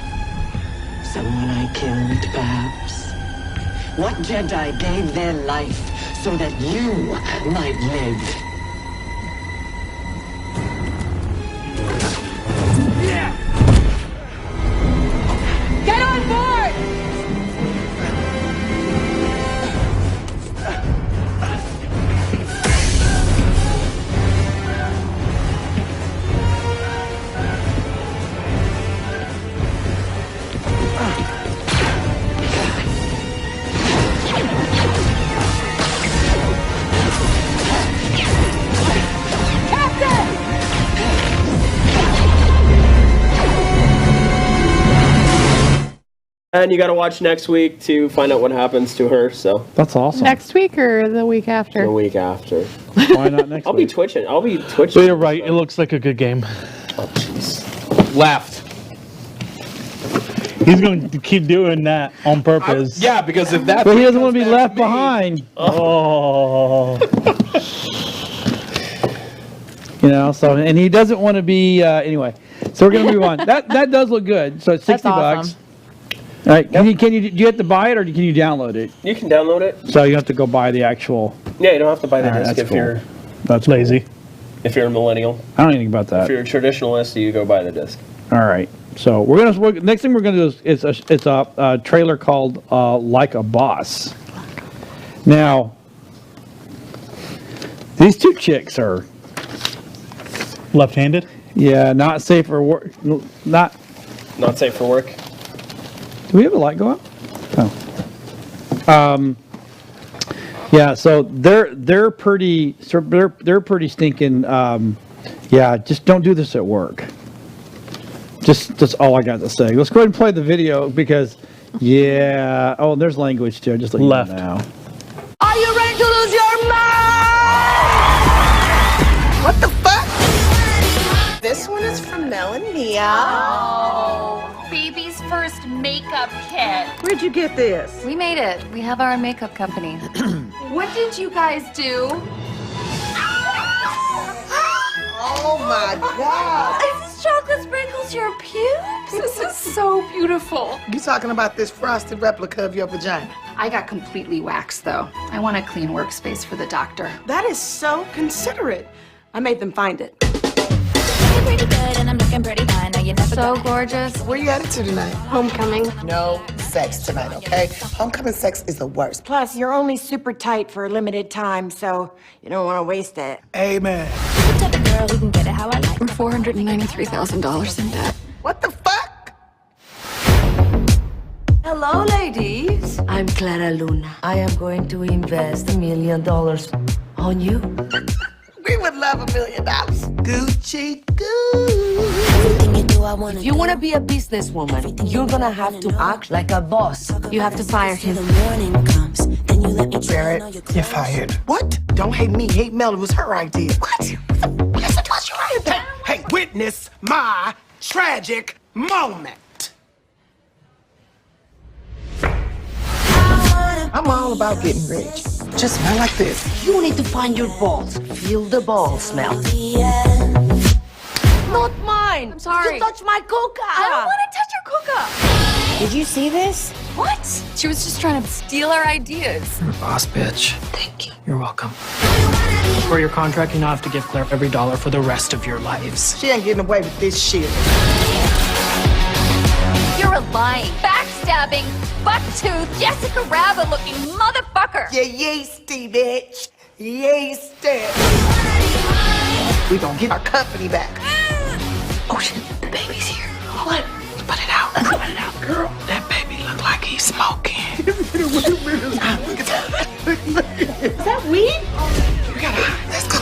Someone I killed, perhaps? What Jedi gave their life so that you might live? Get on board! And you got to watch next week to find out what happens to her. So that's awesome. Next week or the week after? The week after. Why not next I'll week? be twitching. So you're right. It looks like a good game. Oh, jeez. Left. He's going to keep doing that on purpose. Yeah, because if that. But he doesn't want to be left behind. Oh. You know, so, and he doesn't want to be, anyway. So we're going to move on. That does look good. So it's 60 bucks. All right. Do you have to buy it or can you download it? You can download it. So you have to go buy the actual. Yeah, you don't have to buy the All right, disc that's if cool. you're That's lazy. If you're a millennial. I don't know anything about that. If you're a traditionalist, you go buy the disc. All right. So next thing we're gonna do is it's a trailer called Like a Boss. Now, these two chicks are left-handed. Yeah, not safe for work. Not safe for work. Do we have a light go up? Oh. Yeah. So they're pretty. So they're pretty stinking. Yeah. Just don't do this at work. Just all I got to say. Let's go ahead and play the video because, yeah. Oh, there's language too. Just let you know now. Are you ready to lose your mind? What the fuck? This one is from Mel and Mia. Oh, baby's first makeup kit. Where'd you get this? We made it. We have our own makeup company. What did you guys do? Oh my god. Is this chocolate sprinkles your pubes? This is so beautiful. You talking about this frosted replica of your vagina? I got completely waxed, though. I want a clean workspace for the doctor. That is so considerate. I made them find it. Pretty good, and I'm looking pretty fine. Now you never so gorgeous. Where you headed to tonight? Homecoming. No sex tonight, okay? Homecoming sex is the worst. Plus, you're only super tight for a limited time, so you don't want to waste it. Amen. Girl who can get it how I like. We're $493,000 in debt. What the fuck? Hello, ladies. I'm Clara Luna. I am going to invest $1 million on you. We would love $1 million. Gucci goo. If you want to be a businesswoman, you're gonna have to act like a boss. You have to fire him. Barrett, you're fired. What? Don't hate me, hate Mel. It was her idea. What? Yes, it was your idea. Hey, witness my tragic moment. I'm all about getting rich. Just smell like this. You need to find your balls. Feel the ball smell. Not mine. I'm sorry. You touched my coca. I don't want to touch your coca. Did you see this? What? She was just trying to steal our ideas. You're a boss, bitch. Thank you. You're welcome. For your contract, you now have to give Claire every dollar for the rest of your lives. She ain't getting away with this shit. You're a lying, backstabbing, bucktooth, Jessica Rabbit-looking motherfucker. You yeasty bitch. Yeasty. We gonna get our company back. Oh shit, the baby's here. Hold it. Let's put it out. Let's put it out. Girl, that baby look like he's smoking. Is that weed? We gotta hide. Let's go.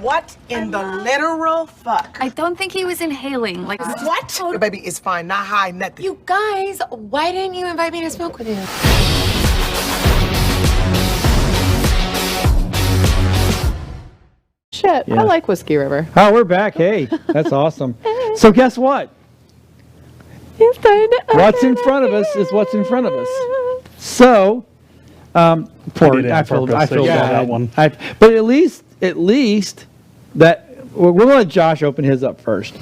What in the literal fuck? I don't think he was inhaling. Like What? The baby is fine, not high, nothing. You guys, why didn't you invite me to smoke with you? Shit, Yeah. I like Whiskey River. Oh, we're back. Hey, that's awesome. So guess what? It's time to What's in front of us is what's in front of us. So, poor, did it on I feel purpose, so bad. that one. But at least that we're going to let Josh open his up first,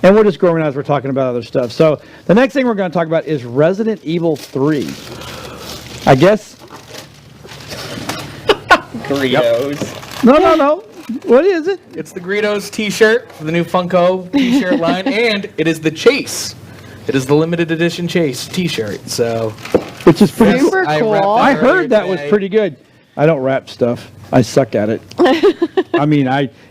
and we'll just go around as we're talking about other stuff. So the next thing we're going to talk about is Resident Evil 3. I guess. Greedos. No. What is it? It's the Greedos T-shirt for the new Funko T-shirt line, and it is the Chase. It is the limited edition Chase T-shirt. So, Which is pretty Super cool. cool. I heard that was pretty good. I don't wrap stuff. I suck at it. I mean,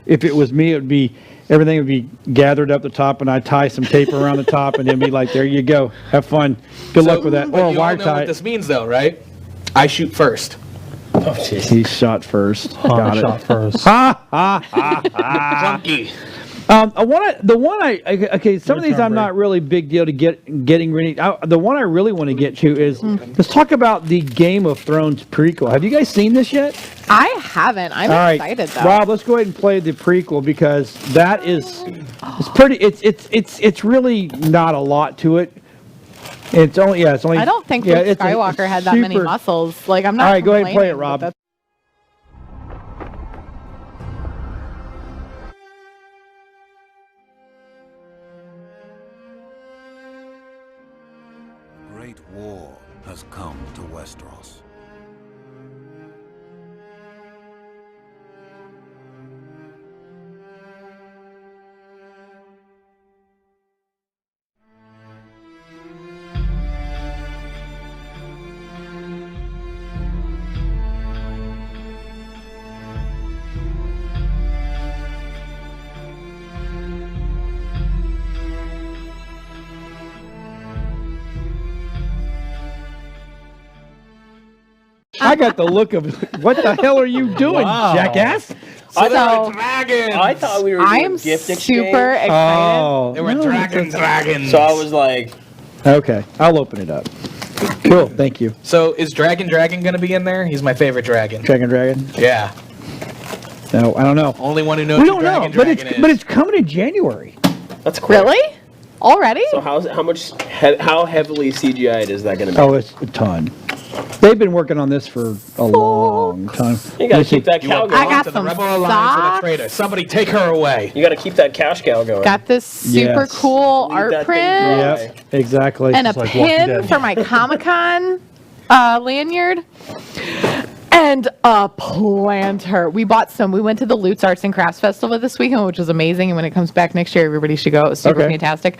if it was me, it would be everything would be gathered up the top, and I tie some tape around the top, and then be like, "There you go, have fun, good luck with that." But Or you wire all know tie. what this means, though, right? I shoot first. Oh, jeez. He shot first. Got it. Shot first. Ha ha ha ha. Clunky. Some of these I'm not really big deal to getting ready. The one I really want to get to is let's talk about the Game of Thrones prequel. Have you guys seen this yet? I haven't. I'm All right, excited though. Rob, let's go ahead and play the prequel because that is it's pretty. It's really not a lot to it. It's only. I don't think Luke Skywalker had that many muscles. Like I'm not. All right, go ahead and play it, complaining, Rob. but Great war has come to Westeros. I got the look of what the hell are you doing, Wow. jackass? So there were dragons. I thought we were I doing am gift super exchange. excited. Oh, There were dragons. So I was like, okay. I'll open it up. Cool, thank you. So is Dragon going to be in there? He's my favorite dragon. Dragon. Yeah. No, I don't know. Only one who knows We who don't know, Dragon is. but it's coming in January. that's quick. Really? Already? So how heavily CGI'd is that going to be? Oh, it's a ton. They've been working on this for a long time. You got to keep that cow I going. got to the some Rebel Alliance or socks. the traitor. Somebody take her away. You got to keep that cash cow going. Got this super Yes. cool Leave art that thing print dry. Yep, exactly. and a It's like Walking pin Dead. for my Comic-Con lanyard. And a planter. We bought some. We went to the Lutz Arts and Crafts Festival this weekend, which was amazing. And when it comes back next year, everybody should go. It was super Okay. fantastic.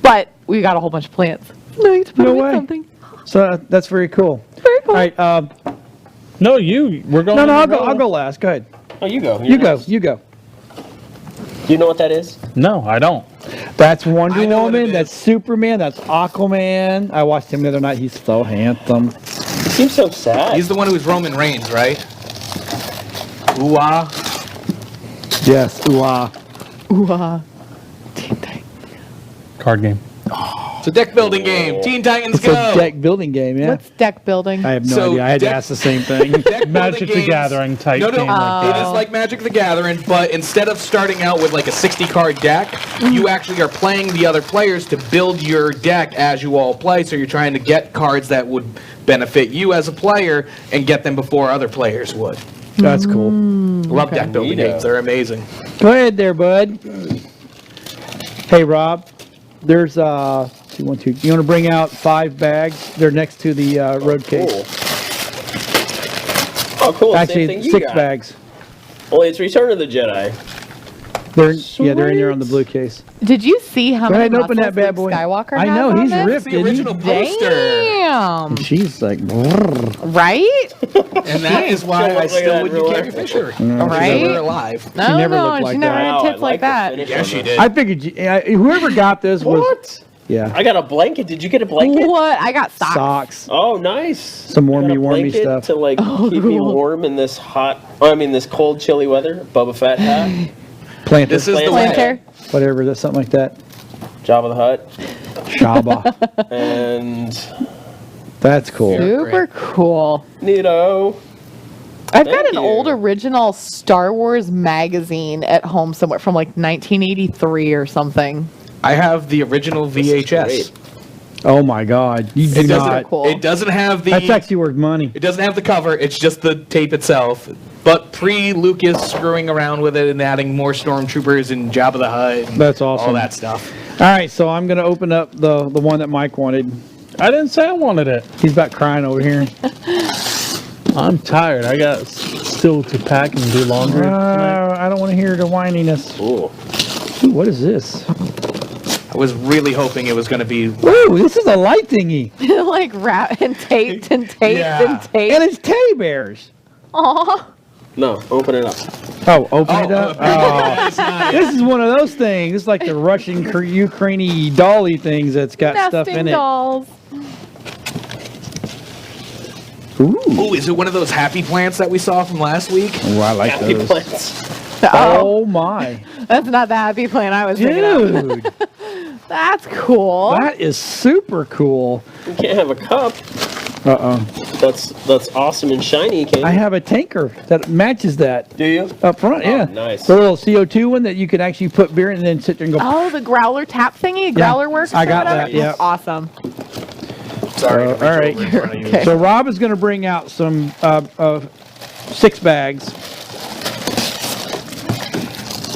But we got a whole bunch of plants. Nice to put No them in way. something. So that's very cool. Very cool. All right. No, we're going. No, I'll go last. Go ahead. Oh, you go. You go. You go. You know what that is? No, I don't. That's Wonder I know what it Woman. is. That's Superman. That's Aquaman. I watched him the other night. He's so handsome. He seems so sad. He's the one who's Roman Reigns, right? Ooh-ah. Yes. Ooh ah. Ooh, ah. Card game. It's a deck building game. Teen Titans It's Go. a deck building game. Yeah. What's deck building? I have no So idea. I had to deck- ask the same thing. Deck building Magic the games- Gathering type No, game. Like it that. is like Magic the Gathering, but instead of starting out with like a 60-card deck, you actually are playing the other players to build your deck as you all play. So you're trying to get cards that would benefit you as a player and get them before other players would. That's cool. Love deck building Neato. games. They're amazing. Go ahead there, bud. Hey, Rob. there's 2, 1, 2. You want to bring out 5 bags? They're next to the road case. Oh, cool. Actually, Same thing 6 bags. Well, it's Return of the Jedi. They're in there on the blue case. Did you see how Go many ahead and open that muscles bad boy. Luke Skywalker I know, has he's on ripped. this? The original poster. Damn. And she's like, brrr. Right? And that is why I still wouldn't real Carrie Fisher. Right? Never alive. No, never no, looked like she never that. had Wow, I tits like like the that. finish Yeah, on she that. did. I figured whoever got this was. What? Yeah. I got a blanket. Did you get a blanket? What? I got socks. Socks. Oh, nice. Some I got a warmy blanket stuff. to like keep me warm in this this cold, chilly weather. Boba Fett hat. Planter. This is the Planter. way. Whatever, that's something like that. Jabba the Hutt. Shaba. And That's cool. Super cool. Neato. I've got Thank an you. old original Star Wars magazine at home somewhere from like 1983 or something. I have the original VHS. Oh my God. You do It not. doesn't, cool. it doesn't have the. That's actually worth money. It doesn't have the cover. It's just the tape itself. But pre-Lucas screwing around with it and adding more stormtroopers and Jabba the Hutt. And That's awesome. All that stuff. All right, so I'm going to open up the one that Mike wanted. I didn't say I wanted it. He's about crying over here. I'm tired. I got still to pack and do laundry. tonight. I don't want to hear the whininess. Ooh. Ooh, what is this? I was really hoping it was going to be. Ooh, this is a light thingy. Like wrapped and taped and taped Yeah. and taped. And it's teddy bears. Aw. No, open it up. Oh, open it up? It's not it. This is one of those things. It's like the Russian, Ukrainian dolly things that's got stuff Nesting in it. dolls. Ooh. Oh, is it one of those happy plants that we saw from last week? Oh, I like Happy those. plants. Oh my. That's not the happy plan I was thinking of. Dude, That's cool. that is super cool. You can't have a cup. Uh-oh. That's awesome and shiny, Kate. I have a tanker that matches that. Do you? Up front, Oh, yeah. nice. The little CO2 one that you can actually put beer in and then sit there and go. Oh, the growler tap thingy, growler works. I or got whatever? that, yeah. That's awesome. Sorry. to reach all right. over in front of you. Okay. So Rob is going to bring out some 6 bags.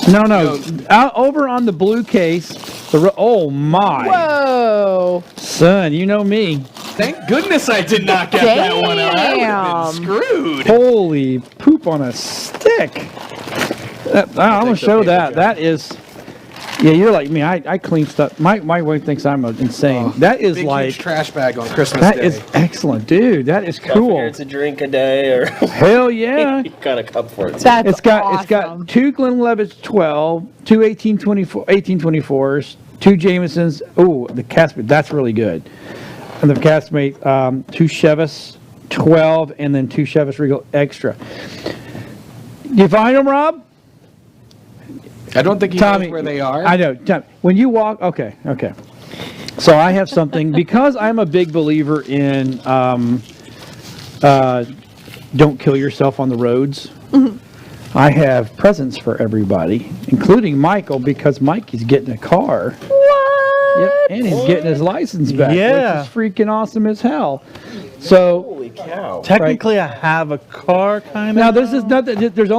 No. Out over on the blue case. Oh my. Whoa. Son, you know me. Thank goodness I did not get that one out. I would have been screwed. Holy poop on a stick. I'm going to show that. That is. Yeah, you're like me. I clean stuff. My wife thinks I'm insane. That is Big, like. huge trash bag on Christmas That Day. is excellent, dude. That is I figure cool. it's a drink a day, or Hell yeah. you got a cup for it. That's It's got awesome. 2 Glenlivet's 12, 2 1824s, 2 Jamesons. Oh, the Caskmate, that's really good. And the Caskmate, 2 Chivas 12, and then 2 Chivas Regal Extra. You find them, Rob? I don't think he Tommy, knows where they are. I know. Tommy, when you walk, okay. So I have something because I'm a big believer in don't kill yourself on the roads. I have presents for everybody, including Michael, because Mikey's getting a car. What? Yep, and he's getting his license back, Yeah. which is freaking awesome as hell. So Holy cow. Technically, I have a car, kind of. now this is nothing. There's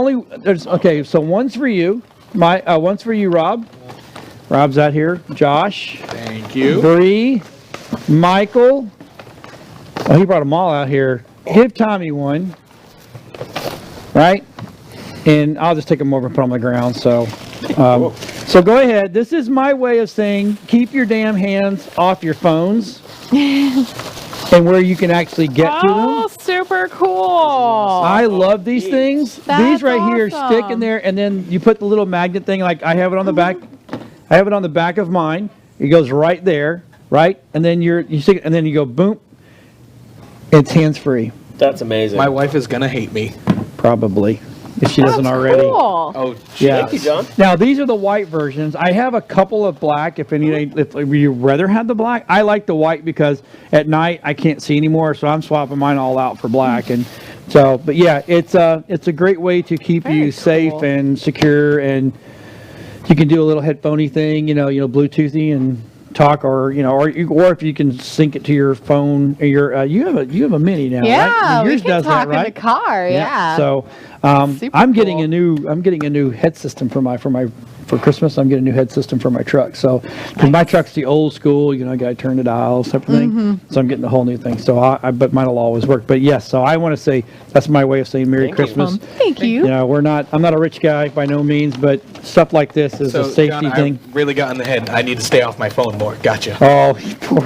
okay. So one's for you. One's for you, Rob. Rob's out here. Josh. Thank you. Bree. Michael. Oh, he brought them all out here. Give Tommy one. Right? And I'll just take them over and put them on the ground. So go ahead. This is my way of saying keep your damn hands off your phones and where you can actually get to them. Oh, super cool. I love these things. That's These right here awesome. stick in there, and then you put the little magnet thing. Like I have it on the back. I have it on the back of mine. It goes right there, right, and then you stick it, and then you go boom. It's hands free. That's amazing. My wife is gonna hate me. Probably, if she doesn't That's already. Cool. Oh, Yeah. Thank you, John. Now these are the white versions. I have a couple of black. If you rather have the black, I like the white because at night I can't see anymore, so I'm swapping mine all out for black. And so, but yeah, it's a great way to keep Very you safe cool. and secure, and you can do a little headphoney thing, you know, Bluetoothy, and talk, or or if you can sync it to your phone. Your you have a mini now, Yeah, right? we Yours can does talk that, right? in the car. Yeah. So Super I'm getting cool. a new head system for Christmas. I'm getting a new head system for my truck. So, because my truck's the old school, I got to turn the dials, type of thing. So I'm getting a whole new thing. So but mine will always work. But yes, so I want to say that's my way of saying Merry Christmas. Thank you. I'm not a rich guy by no means, but stuff like this is a safety John, thing. I really got in the head. I need to stay off my phone more. Gotcha. Oh, poor.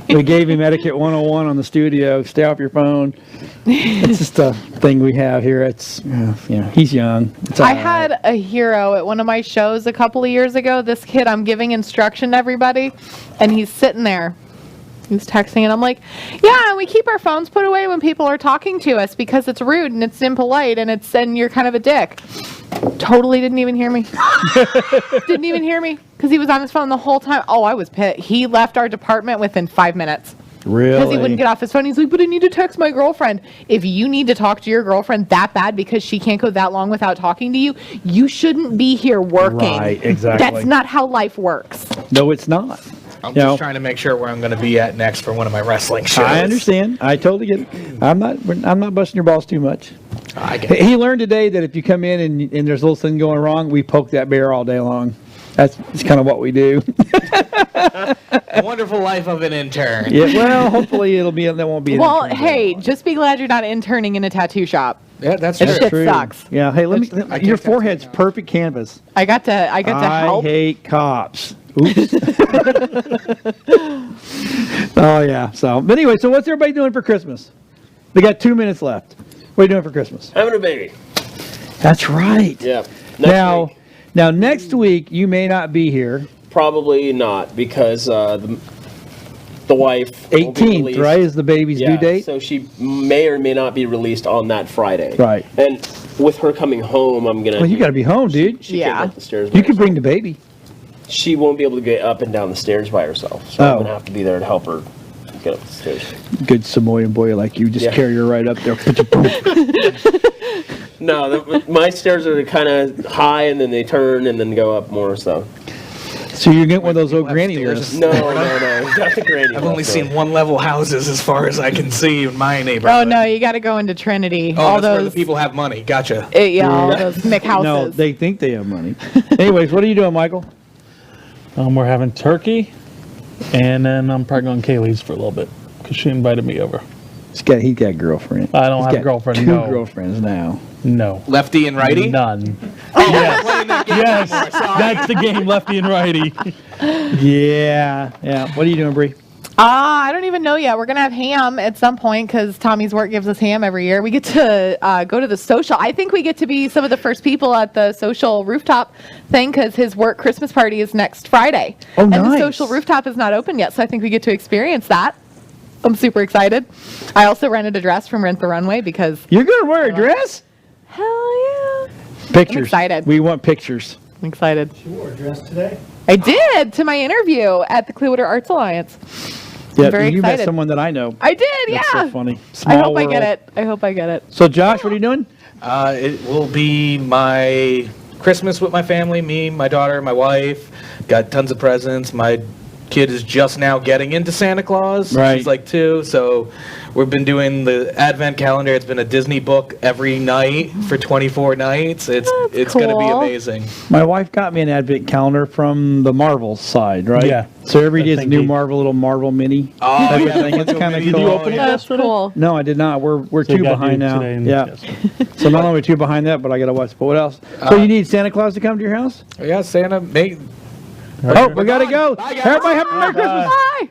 We gave him etiquette 101 on the studio. Stay off your phone. It's just a thing we have here. It's he's young. It's I all right. had a hero at one of my shows a couple of years ago. This kid, I'm giving instruction to everybody, and he's sitting there. He's texting, and I'm like, yeah, we keep our phones put away when people are talking to us because it's rude and it's impolite and you're kind of a dick. Totally didn't even hear me. Didn't even hear me because he was on his phone the whole time. Oh, I was pissed. He left our department within 5 minutes. Really? Because he wouldn't get off his phone. He's like, but I need to text my girlfriend. If you need to talk to your girlfriend that bad because she can't go that long without talking to you, you shouldn't be here working. Right, exactly. That's not how life works. No, it's not. I'm just trying to make sure where I'm going to be at next for one of my wrestling shows. I understand. I totally get it. I'm not busting your balls too much. I get it. He learned today that if you come in and there's a little thing going wrong, we poke that bear all day long. That's kind of what we do. The wonderful life of an intern. Yeah. Well, hopefully that won't be. Well, hey, just be glad you're not interning in a tattoo shop. Yeah, that's It true. shit sucks. Yeah. Hey, your forehead's perfect canvas. I got to help. I hate cops. Oops. Oh yeah. So, but anyway, so what's everybody doing for Christmas? They got 2 minutes left. What are you doing for Christmas? Having a baby. That's right. Yeah. Now next week you may not be here. Probably not because the wife. 18th, right, is the baby's due date. So she may or may not be released on that Friday. Right. And with her coming home, I'm gonna. Well, you got to be home, dude. She can't go up the stairs. You can bring the baby. She won't be able to get up and down the stairs by herself, so I'm gonna have to be there to help her get up the stairs. Good Samoan boy like you, just carry her right up there. No, my stairs are kind of high, and then they turn and then go up more. So you're getting one of those old granny lifts. No, not the granny. I've only seen one level houses as far as I can see in my neighborhood. Oh no, you got to go into Trinity. Oh, all that's where those the people have money. Gotcha. all those Mick houses. No, they think they have money. Anyways, what are you doing, Michael? We're having turkey, and then I'm probably going to Kaylee's for a little bit because she invited me over. He got a girlfriend. I don't He's have a got girlfriend. Two No. girlfriends now. No. Lefty and righty? None. Yes. Yes, that's the game, lefty and righty. Yeah. What are you doing, Bree? I don't even know yet. We're going to have ham at some point because Tommy's work gives us ham every year. We get to go to the social. I think we get to be some of the first people at the social rooftop thing because his work Christmas party is next Friday. Oh, and nice. the social rooftop is not open yet, so I think we get to experience that. I'm super excited. I also rented a dress from Rent the Runway because... You're going to wear a dress? Hell yeah. Pictures. I'm excited. We want pictures. I'm excited. You wore a dress today? I did to my interview at the Clearwater Arts Alliance. Yeah, I'm very you excited. met someone that I know. I did, That's yeah. so funny. I Small hope I get world. it. So, Josh, what are you doing? It will be my Christmas with my family, me, my daughter, my wife. Got tons of presents. My kid is just now getting into Santa Claus. Right. She's like 2, so we've been doing the Advent calendar. It's been a Disney book every night for 24 nights. It's going to be cool. amazing. My wife got me an advent calendar from the Marvel side, right? Yeah. So every day is a new Marvel. little Marvel mini. Oh, type of yeah. thing. It's kind of Did cool. you open it That's yesterday? cool. No, I did not. We're So you 2 gotta behind do it now. today and- Yeah. yes. So not only 2 behind that, but I got to watch. But what else? So you need Santa Claus to come to your house? Yeah, Santa. Oh, we got to go. Everybody have a Merry Christmas. Bye.